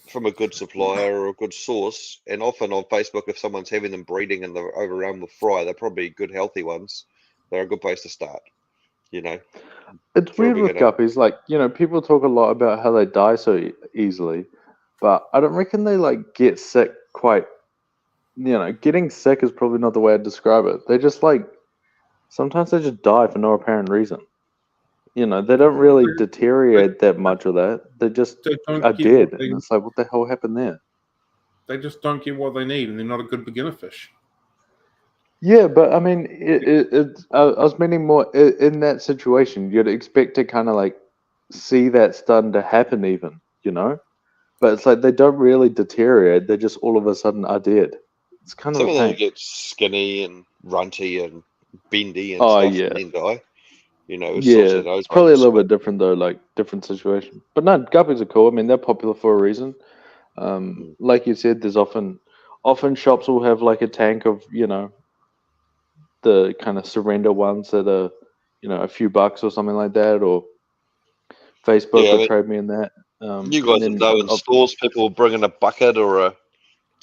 S2: from a good supplier or a good source, and often on Facebook, if someone's having them breeding and they're overrun with fry, they're probably good, healthy ones. They're a good place to start, you know,
S1: It's
S2: for a
S1: weird with
S2: beginner.
S1: guppies. Like people talk a lot about how they die so easily, but I don't reckon they get sick quite. Getting sick is probably not the way I'd describe it. They just sometimes they just die for no apparent reason. They don't really deteriorate that much or that. They just
S3: They don't
S1: are
S3: get what
S1: dead, and it's like, what the hell happened there?
S3: they just don't get what they need, and they're not a good beginner fish.
S1: Yeah, but I mean, I was meaning more in that situation. You'd expect to kind of see that starting to happen, even, But it's like they don't really deteriorate. They just all of a sudden are dead. It's kind of
S2: Some
S1: a
S2: of them
S1: pain.
S2: get skinny and runty and bendy and
S1: Oh
S2: stuff,
S1: yeah,
S2: and then die. With
S1: yeah.
S2: salty nose
S1: It's probably a
S2: ones,
S1: little
S2: but
S1: bit different though, like different situation. But no, guppies are cool. I mean, they're popular for a reason.
S2: mm,
S1: Like you said, there's often shops will have like a tank of the kind of surrender ones that are a few bucks or something like that, or Facebook
S2: yeah, I
S1: will
S2: mean,
S1: trade me in that.
S2: you
S1: And
S2: guys would
S1: then
S2: know in stores, people will bring in a bucket or a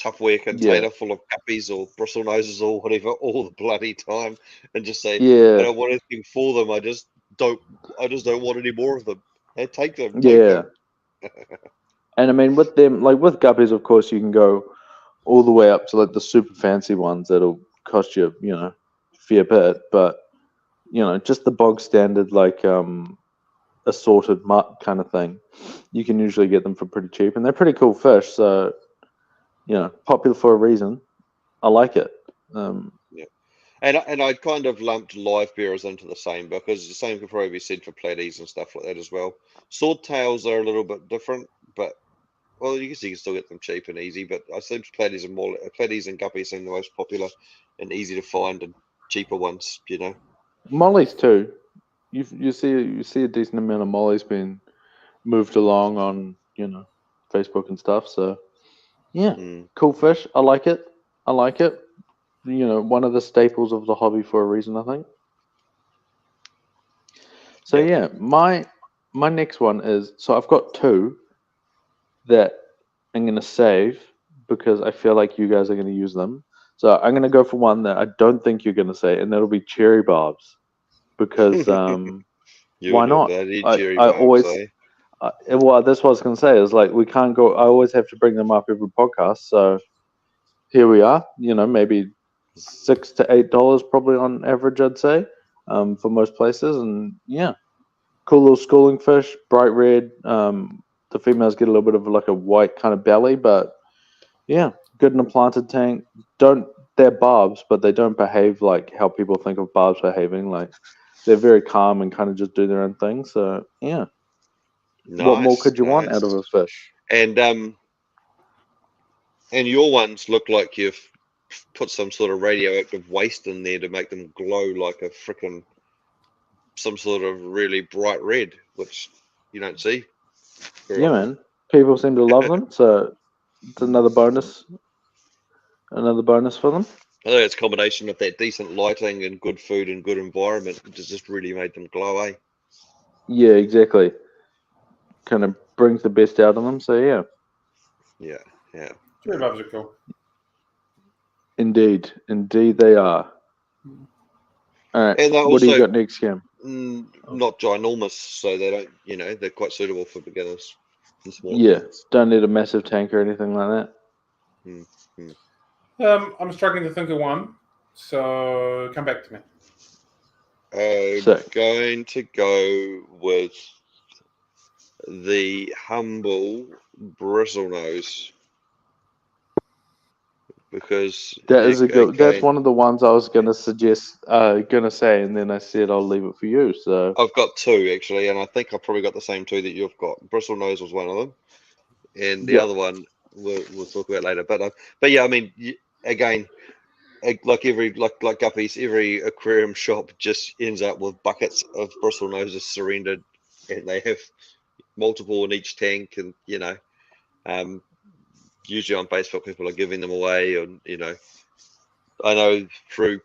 S2: Tupperware
S1: yeah,
S2: container full of guppies or bristle noses or whatever all the bloody time, and just say, I
S1: yeah,
S2: don't want anything for them. Don't. I just don't want any more of them. Hey, take them. Take
S1: yeah.
S2: them.
S1: And I mean, with them, like with guppies, of course, you can go all the way up to like the super fancy ones that'll cost you, a fair bit. But just the bog standard assorted mutt kind of thing, you can usually get them for pretty cheap, and they're pretty cool fish. So popular for a reason. I like it.
S2: Yeah. And I kind of lumped live bearers into the same because the same could probably be said for platies and stuff like that as well. Swordtails are a little bit different, but well, you can still get them cheap and easy. But I think platies and guppies seem the most popular and easy to find and cheaper ones, you know.
S1: Mollies too. You see a decent amount of mollies being moved along on Facebook and stuff. So yeah,
S2: Mm.
S1: cool fish. I like it. I like it. One of the staples of the hobby for a reason, I think. So
S2: Yep.
S1: yeah, my next one is, so I've got two that I'm gonna save because I feel like you guys are gonna use them. So I'm gonna go for one that I don't think you're gonna say, and that'll be cherry barbs because
S2: You
S1: why
S2: and your
S1: not?
S2: bloody
S1: I
S2: cherry
S1: I
S2: barbs,
S1: always
S2: eh?
S1: well, that's what I was gonna say. Is like we can't go. I always have to bring them up every podcast. So here we are. Maybe $6 to $8 probably on average, I'd say, for most places. And yeah, cool little schooling fish, bright red. The females get a little bit of like a white kind of belly, but yeah, good in a planted tank. Don't They're barbs, but they don't behave like how people think of barbs behaving. Like they're very calm and kind of just do their own thing. So yeah, what more
S2: Nice,
S1: could you want out of
S2: nice.
S1: a fish?
S2: And your ones look like you've put some sort of radioactive waste in there to make them glow like a frickin' some sort of really bright red, which you don't see very
S1: Yeah,
S2: often.
S1: man. People seem to love them, so it's another bonus for them.
S2: I think it's a combination of that decent lighting and good food and good environment, which has just really made them glow, eh?
S1: Yeah, exactly. Kind of brings the best out of them. So yeah,
S2: Yeah, yeah.
S3: Cherry barbs are cool.
S1: indeed they are. All right,
S2: And they're
S1: what do you
S2: also
S1: got next, Cam?
S2: not ginormous, so they don't, they're quite suitable for beginners and small
S1: Yeah,
S2: tanks.
S1: don't need a massive tank or anything like that.
S2: Hmm, hmm.
S3: I'm struggling to think of one, so come back to me.
S2: I'm
S1: Sick.
S2: going to go with the humble bristlenose because
S1: That is a good. That's
S2: again,
S1: one of the ones I was gonna suggest, gonna say, and then I said I'll leave it for you. So
S2: I've got two actually, and I think I've probably got the same two that you've got. Bristlenose was one of them, and the
S1: yep,
S2: other one we'll talk about later. But yeah, I mean, again, like guppies, every aquarium shop just ends up with buckets of bristlenoses surrendered, and they have multiple in each tank, and um, usually on Facebook, people are giving them away, and I know through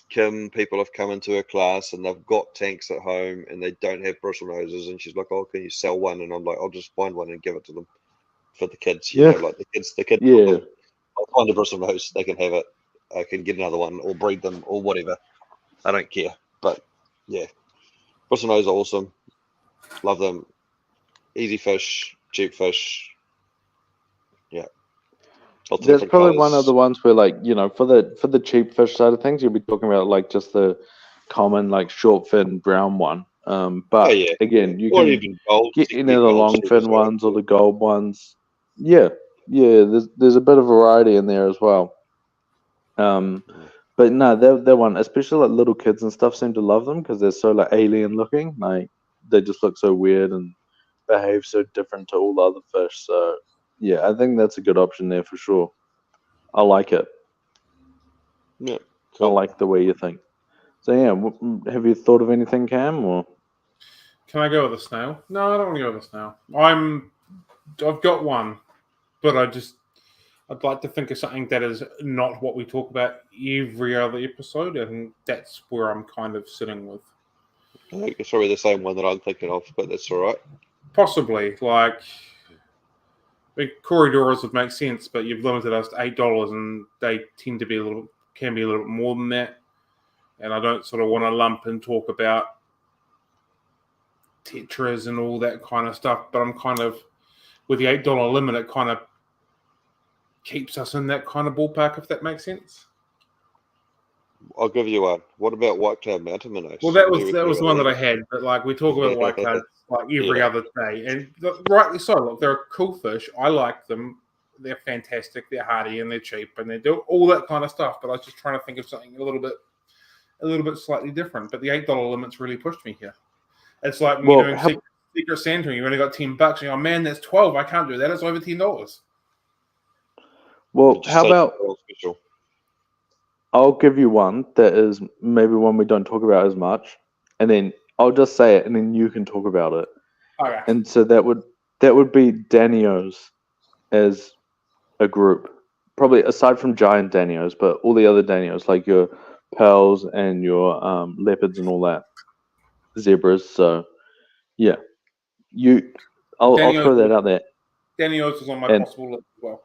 S2: Kim, people have come into her class and they've got tanks at home and they don't have bristlenoses, and she's like, "Oh, can you sell one?" And I'm like, "I'll just find one and give it to them for the kids."
S1: yeah,
S2: Like the kids love
S1: yeah.
S2: them. I'll find a bristlenose, they can have it. I can get another one or breed them or whatever. I don't care. But yeah, bristlenose are awesome. Love them. Easy fish, cheap fish. Yeah, lots of
S1: There's
S2: different
S1: probably one of
S2: colors.
S1: the ones where, like, for the cheap fish side of things, you'll be talking about like just the common like short fin brown one.
S2: Oh
S1: But
S2: yeah, yeah.
S1: again, you
S2: Or
S1: can
S2: even gold.
S1: get
S2: You can
S1: any of
S2: get
S1: the
S2: gold
S1: long
S2: shrimp as
S1: fin
S2: well.
S1: ones or the gold ones. Yeah, yeah. There's a bit of variety in there as well. But no, they're one, especially like little kids and stuff seem to love them because they're so like alien looking. Like they just look so weird and behave so different to all the other fish. So yeah, I think that's a good option there for sure. I like it.
S2: Yeah,
S1: I
S2: cool.
S1: like the way you think. So yeah, have you thought of anything, Cam? Or
S3: Can I go with a snail? No, I don't want to go with a snail. I've got one, but I'd like to think of something that is not what we talk about every other episode, and that's where I'm kind of sitting with.
S2: I think it's probably the same one that I'm thinking of, but that's all right.
S3: Possibly, like, the corridors would make sense, but you've limited us to $8, and they tend to be can be a little bit more than that. And I don't sort of want to lump and talk about tetras and all that kind of stuff, but I'm kind of with the $8 limit, it kind of keeps us in that kind of ballpark, if that makes sense.
S2: I'll give you one. What about White Cloud Mountain minnows?
S3: Well,
S2: What do you
S3: that
S2: reckon
S3: was the one
S2: about
S3: that I had, but like we talk about white
S2: that?
S3: clouds like every
S2: Yeah.
S3: other day, and rightly so. Look, they're cool fish. I like them. They're fantastic. They're hardy and they're cheap and they do all that kind of stuff. But I was just trying to think of something a little bit slightly different. But the $8 limit's really pushed me here. It's like when
S1: well,
S3: you're doing Secret Santa, you've only got $10, and you're, oh man, that's 12. I can't do that. It's over $10.
S1: well,
S2: Just
S1: how
S2: say
S1: about
S2: world special.
S1: I'll give you one that is maybe one we don't talk about as much, and then I'll just say it, and then you can talk about it.
S3: Okay.
S1: And so that would be Danios as a group, probably aside from giant Danios, but all the other Danios like your pearls and your leopards and all that, zebras. So yeah, you, I'll throw that out there.
S3: Danios is on my
S1: And
S3: possible list as well.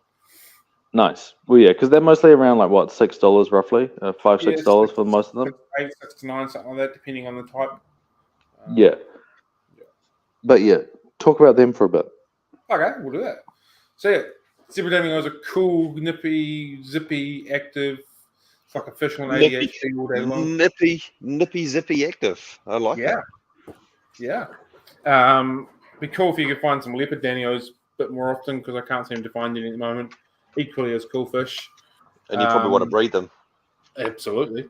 S1: nice. Well, yeah, because they're mostly around like what, $6 roughly, $5,
S3: Yeah,
S1: $6 for most of them.
S3: 8, 6 to 9, something like that, depending on the type.
S1: Yeah,
S3: yeah.
S1: but yeah, talk about them for a bit.
S3: Okay, we'll do that. So yeah, zebra Danios are cool, nippy, zippy, active. It's like a fish on ADHD all day long.
S2: Nippy, zippy, active. I like
S3: Yeah,
S2: that.
S3: yeah. Be cool if you could find some leopard Danios a bit more often because I can't seem to find any at the moment. Equally as cool fish.
S2: And you probably want to breed them.
S3: Absolutely.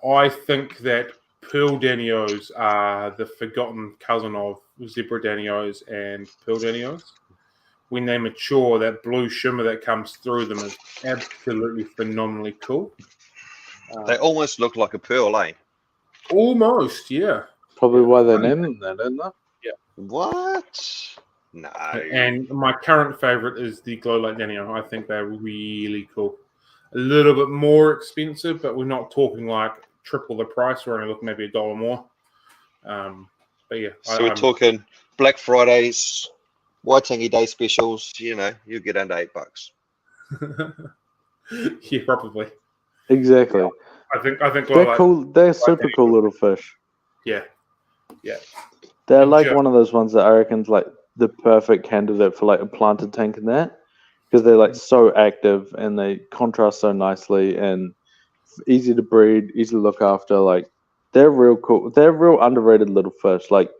S3: I think that pearl Danios are the forgotten cousin of zebra Danios and pearl Danios. When they mature, that blue shimmer that comes through them is absolutely phenomenally cool.
S2: They almost look like a pearl, eh?
S3: Almost, yeah.
S1: Probably
S3: Yeah.
S1: why they named them that, isn't it?
S2: What? No.
S3: And my current favorite is the glow light Danio. I think they're really cool. A little bit more expensive, but we're not talking like triple the price. We're only looking maybe $1 more. But yeah,
S2: So we're talking Black Fridays, Waitangi Day specials. You know, you get under $8.
S3: yeah, probably.
S1: Exactly.
S3: I think glow
S1: They're
S3: light.
S1: cool. They're super cool little fish.
S3: Yeah.
S1: They're
S3: And
S1: like
S3: just-
S1: one of those ones that I reckon's like the perfect candidate for like a planted tank in that, because they're like so active and they contrast so nicely and easy to breed, easy to look after. Like they're real cool. They're real underrated little fish. Like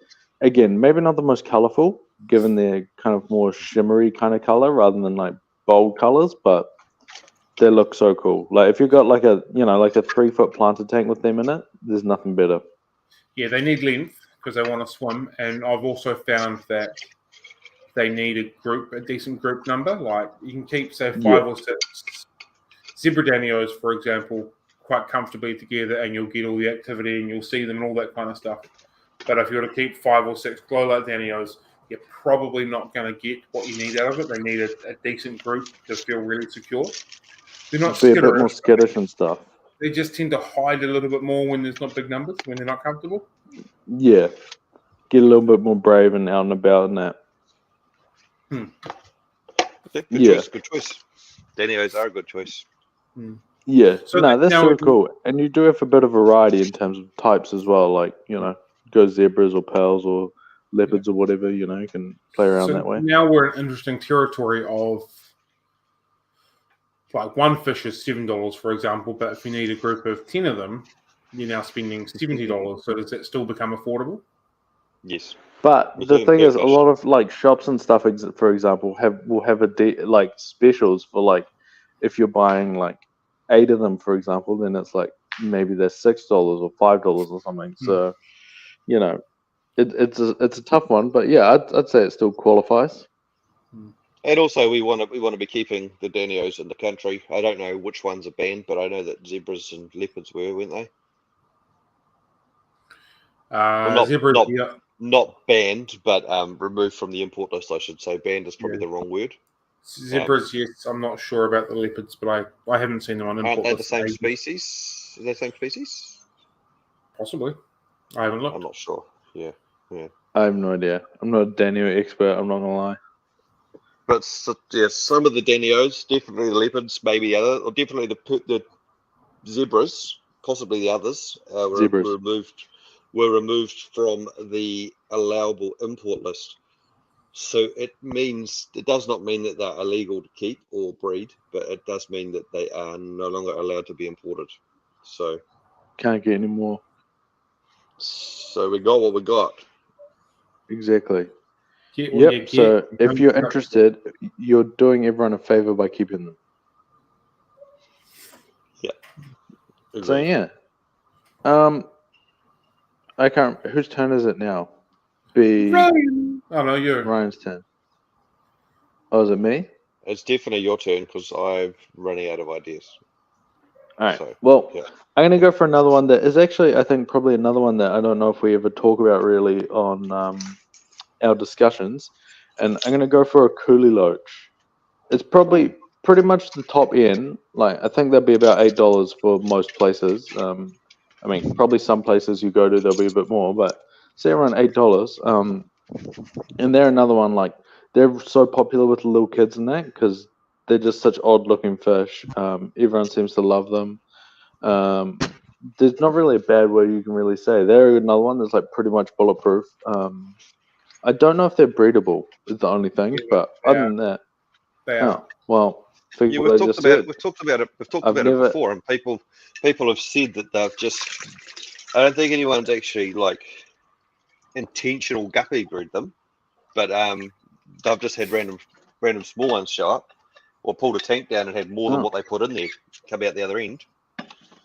S1: again, maybe not the most colorful, given their kind of more shimmery kind of color rather than like bold colors, but they look so cool. Like if you've got like a 3-foot planted tank with them in it, there's nothing better.
S3: Yeah, they need length because they want to swim, and I've also found that they need a decent group number. Like you can keep say 5 or 6 zebra Danios, for example, quite comfortably together, and you'll get all the activity and you'll see them and all that kind of stuff. But if you were to keep 5 or 6 glow light Danios, you're probably not going to get what you need out of it. They need a decent group to feel really secure. They're not
S1: Be a bit more
S3: skitterish.
S1: skittish and stuff.
S3: They just tend to hide a little bit more when there's not big numbers, when they're not comfortable.
S1: Yeah, get a little bit more brave and out and about in that.
S2: Okay, good choice. Danios are a good choice.
S1: Yeah,
S3: So
S1: that's super cool. And you do have a bit of variety in terms of types as well. Like, go zebras or pearls or leopards or whatever, you can play around that way.
S3: Now we're in interesting territory of like one fish is $7, for example, but if you need a group of 10 of them, you're now spending $70. So does that still become affordable?
S2: Yes.
S1: But the thing is, a lot of like shops and stuff, for example, will have like specials for like if you're buying like 8 of them, for example, then it's like maybe they're $6 or $5 or something. So, it's a tough one, but yeah, I'd say it still qualifies.
S2: And also, we want to be keeping the Danios in the country. I don't know which ones are banned, but I know that zebras and leopards weren't they? Not banned, but removed from the import list, I should say. Banned is probably the wrong word.
S3: Zebras, yes. I'm not sure about the leopards, but I haven't seen them on import
S2: list. Aren't they the same species? Is they the same species?
S3: Possibly. I haven't looked.
S2: I'm not sure. Yeah.
S1: I have no idea. I'm not a Danio expert. I'm not gonna lie.
S2: But some of the Danios, definitely the leopards, maybe the other, or definitely the zebras, possibly the others, were removed from the allowable import list. So it does not mean that they're illegal to keep or breed, but it does mean that they are no longer allowed to be imported. So
S1: can't get any more.
S2: So we got what we got.
S1: Exactly. So if you're interested, you're doing everyone a favor by keeping them.
S2: Yeah.
S1: Agreed. So yeah. I can't. Whose turn is it now?
S3: Ryan. Oh no, you're
S1: Ryan's turn. Oh, is it me?
S2: It's definitely your turn because I'm running out of ideas.
S1: All right.
S2: So,
S1: Well,
S2: yeah.
S1: I'm gonna go for another one that is actually, I think, probably another one that I don't know if we ever talk about really on our discussions, and I'm gonna go for a coolie loach. It's probably pretty much the top end. Like I think that'd be about $8 for most places. I mean, probably some places you go to there'll be a bit more, but say around $8. And they're another one like they're so popular with the little kids and that because they're just such odd looking fish. Everyone seems to love them. Um, there's not really a bad word you can really say. They're another one that's like pretty much bulletproof. I don't know if they're breedable. Is the only thing,
S3: Yeah,
S1: but
S3: they
S1: other
S3: are.
S1: than that,
S3: They are.
S1: oh well. Think
S2: Yeah,
S1: what I just said.
S2: we've talked about it. We've talked
S1: I've
S2: about it
S1: never.
S2: before, and people have said that they've just. I don't think anyone's actually like intentional guppy bred them, but they've just had random small ones show up, or pulled a tank down and had more than
S1: Oh,
S2: what they put in there come out the other end.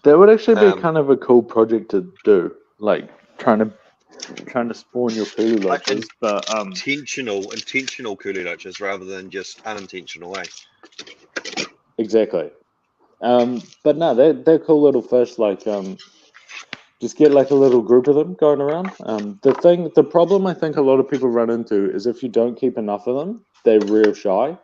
S1: that would actually be
S2: Um,
S1: kind of a cool project to do, like trying to spawn your coolie
S2: like
S1: loaches. But
S2: intentional coolie loaches rather than just unintentional, eh?
S1: exactly. But no, they're cool little fish. Like just get like a little group of them going around. The problem I think a lot of people run into is if you don't keep enough of them, they're real shy.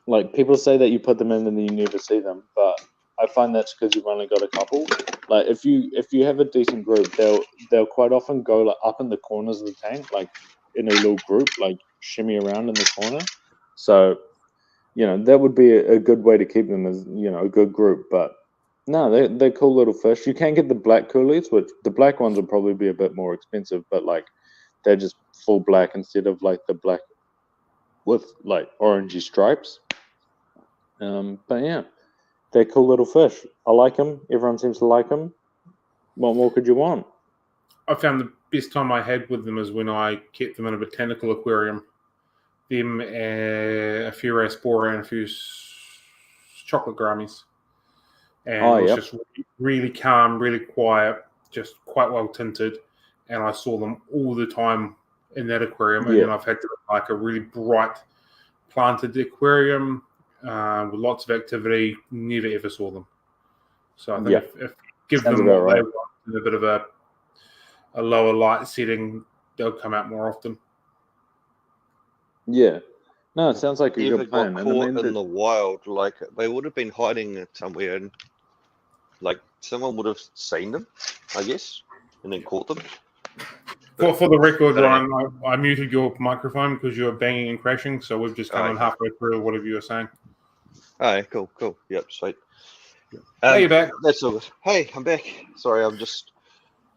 S1: Like people say that you put them in and then you never see them, but I find that's because you've only got a couple. Like if you have a decent group, they'll quite often go like up in the corners of the tank, like in a little group, like shimmy around in the corner. So that would be a good way to keep them as a good group. But no, they're cool little fish. You can get the black coolies, which the black ones will probably be a bit more expensive, but like they're just full black instead of like the black with like orangey stripes. But yeah, they're cool little fish. I like them. Everyone seems to like them. What more could you want?
S3: I found the best time I had with them is when I kept them in a botanical aquarium. Them, a few Raspora and a few chocolate grammies. And
S1: Oh,
S3: it was
S1: yep.
S3: just really calm, really quiet, just quite well tinted. And I saw them all the time in that aquarium. And
S1: Yeah.
S3: then I've had to like a really bright planted aquarium with lots of activity. Never ever saw them. So I think if give
S1: Sounds
S3: them
S1: about
S3: what they
S1: right.
S3: want in a bit of a lower light setting, they'll come out more often.
S1: Yeah. No, it sounds like a
S2: Ever
S1: good plan.
S2: got
S1: And I
S2: caught
S1: mean,
S2: in the wild, like they would have been hiding it somewhere, and like someone would have seen them, I guess, and then caught them.
S3: For the record,
S2: I don't
S3: Ryan, I muted your microphone because you were banging and crashing, so we've just come in halfway through whatever you were saying.
S2: Oh, cool. Yep, sweet.
S3: Hey, you're back.
S2: That's all good. Hey, I'm back. Sorry, I'm just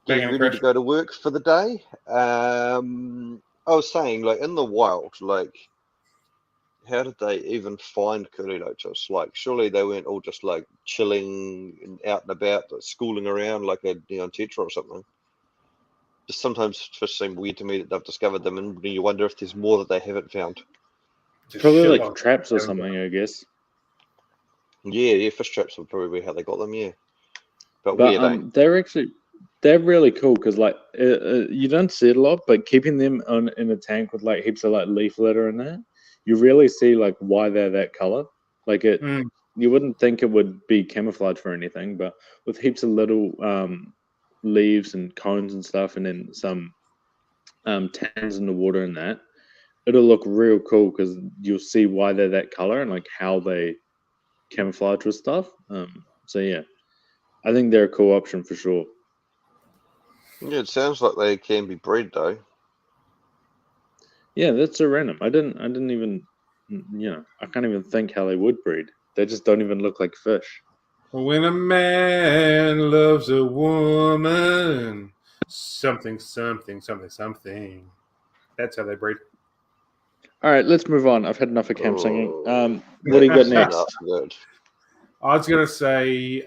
S2: getting ready to go to work for the day. I was saying, like, in the wild, like, how did they even find coolie loaches? Like, surely they weren't all just, like, chilling and out and about, like, schooling around like a neon tetra or something. Just sometimes fish seem weird to me that they've discovered them, and you wonder if there's more that they haven't found.
S1: probably like traps or something, I guess.
S2: Yeah, fish traps would probably be how they got them, yeah. But weird, eh?
S1: They're really cool because like you don't see it a lot, but keeping them in a tank with like heaps of like leaf litter in there, you really see like why they're that color. Like you wouldn't think it would be camouflage for anything, but with heaps of little leaves and cones and stuff, and then some tans in the water and that, it'll look real cool because you'll see why they're that color and like how they camouflage with stuff. So yeah, I think they're a cool option for sure.
S2: Yeah, it sounds like they can be bred though.
S1: Yeah, that's so random. I didn't even, I can't even think how they would breed. They just don't even look like fish.
S3: When a man loves a woman, something. That's how they breed.
S1: All right, let's move on. I've had enough of camp singing. What do you got next?
S2: Good.
S3: I was going to say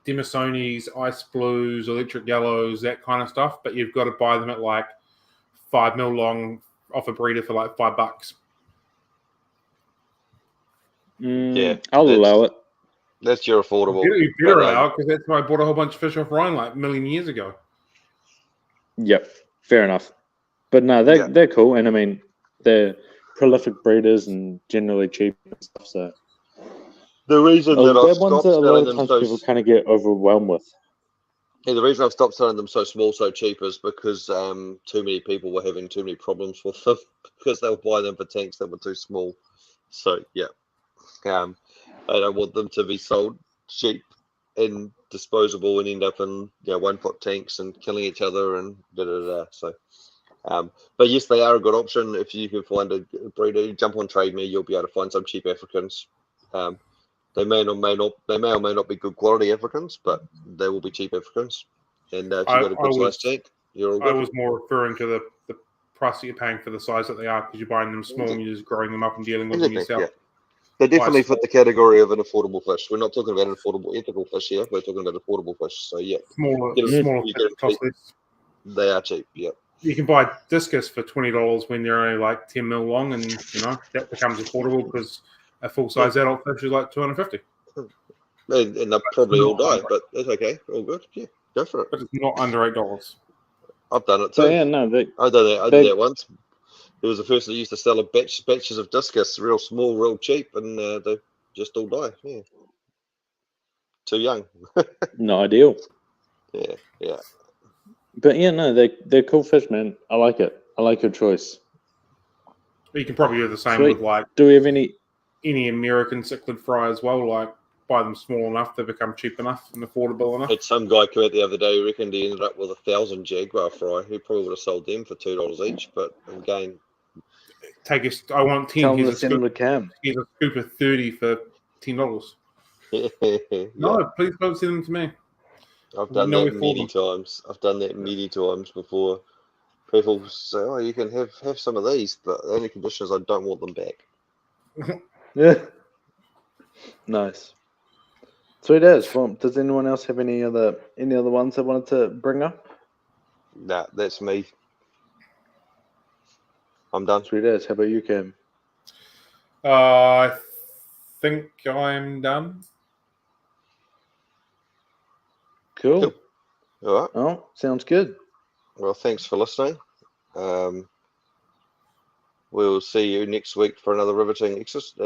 S3: Demisoni's, Ice Blues, Electric Yellows, that kind of stuff, but you've got to buy them at like 5 mil long off a breeder for like $5.
S2: Yeah,
S1: I'll allow it.
S2: That's your affordable.
S3: You better allow it because that's why I bought a whole bunch of fish off Ryan like a million years ago.
S1: Yep, fair enough. But no, they're cool, and I mean they're prolific breeders and generally cheap and stuff. So
S2: The reason that I've
S1: They're ones
S2: stopped
S1: that a lot
S2: selling
S1: of
S2: them
S1: times people kind of get overwhelmed with.
S2: the reason I've stopped selling them so small, so cheap is because too many people were having too many problems with them because they were buying them for tanks that were too small. So yeah, I don't want them to be sold cheap and disposable and end up in 1 foot tanks and killing each other and da da da. So, but yes, they are a good option if you can find a breeder. Jump on Trade Me, you'll be able to find some cheap Africans. They may or may not be good quality Africans, but they will be cheap Africans. And if you've got a good size tank, you're all
S3: I
S2: good.
S3: was more referring to the price that you're paying for the size that they are, because you're buying them small and you're just growing them up and dealing with them
S2: Exactly,
S3: yourself.
S2: yeah. They definitely fit the category of an affordable fish. We're not talking about an affordable ethical fish here. We're talking about affordable fish. So yeah,
S3: Smaller
S2: you
S3: fish
S2: get them
S3: cost
S2: cheap.
S3: less.
S2: They are cheap. Yeah.
S3: You can buy discus for $20 when they're only like 10 mil long, and that becomes affordable because a full size adult fish is like $250.
S2: And they'll probably all die, but it's okay. All good. Yeah, go for it.
S3: But it's not under $8.
S2: I've done it too.
S1: So yeah, no,
S2: I did that once. There was a person that used to sell batches of discus, real small, real cheap, and they just all die. Yeah. Too young.
S1: not ideal.
S2: Yeah.
S1: But yeah, no, they're cool fish, man. I like it. I like your choice.
S3: But you can probably do the same
S1: Sweet.
S3: with like
S1: Do we have any?
S3: any American cichlid fry as well. Like buy them small enough, they become cheap enough and affordable enough.
S2: Had some guy come out the other day who reckoned he ended up with 1,000 Jaguar fry. He probably would have sold them for $2 each, but again,
S3: I want 10.
S1: Tell them
S3: Here's
S1: to
S3: a
S1: send them
S3: scoop.
S1: to Cam.
S3: Here's a scoop of 30 for $10.
S2: yeah.
S3: No, please don't send them to me.
S2: I've done that many times. I've done that many times before. People say, "Oh, you can have some of these," but the only condition is I don't want them back.
S1: Yeah. Nice. Sweet as. Well, does anyone else have any other ones they wanted to bring up?
S2: Nah, that's me. I'm done.
S1: Sweet as. How about you, Cam?
S3: I think I'm done.
S1: Cool.
S2: All right.
S1: Oh, sounds good.
S2: Well, thanks for listening. We'll see you next week for another riveting episode.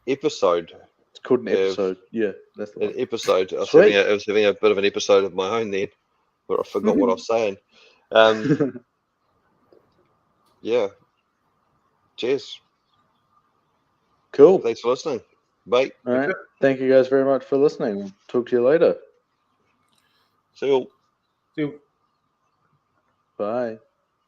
S1: It's called an episode. Yeah, that's the one.
S2: An episode. I was
S1: Sweet.
S2: having a bit of an episode of my own then, but I forgot what I was saying. Yeah. Cheers.
S1: Cool.
S2: Thanks for listening. Bye.
S1: All right. Thank you guys very much for listening. We'll talk to you later.
S2: See you all.
S3: See you.
S1: Bye.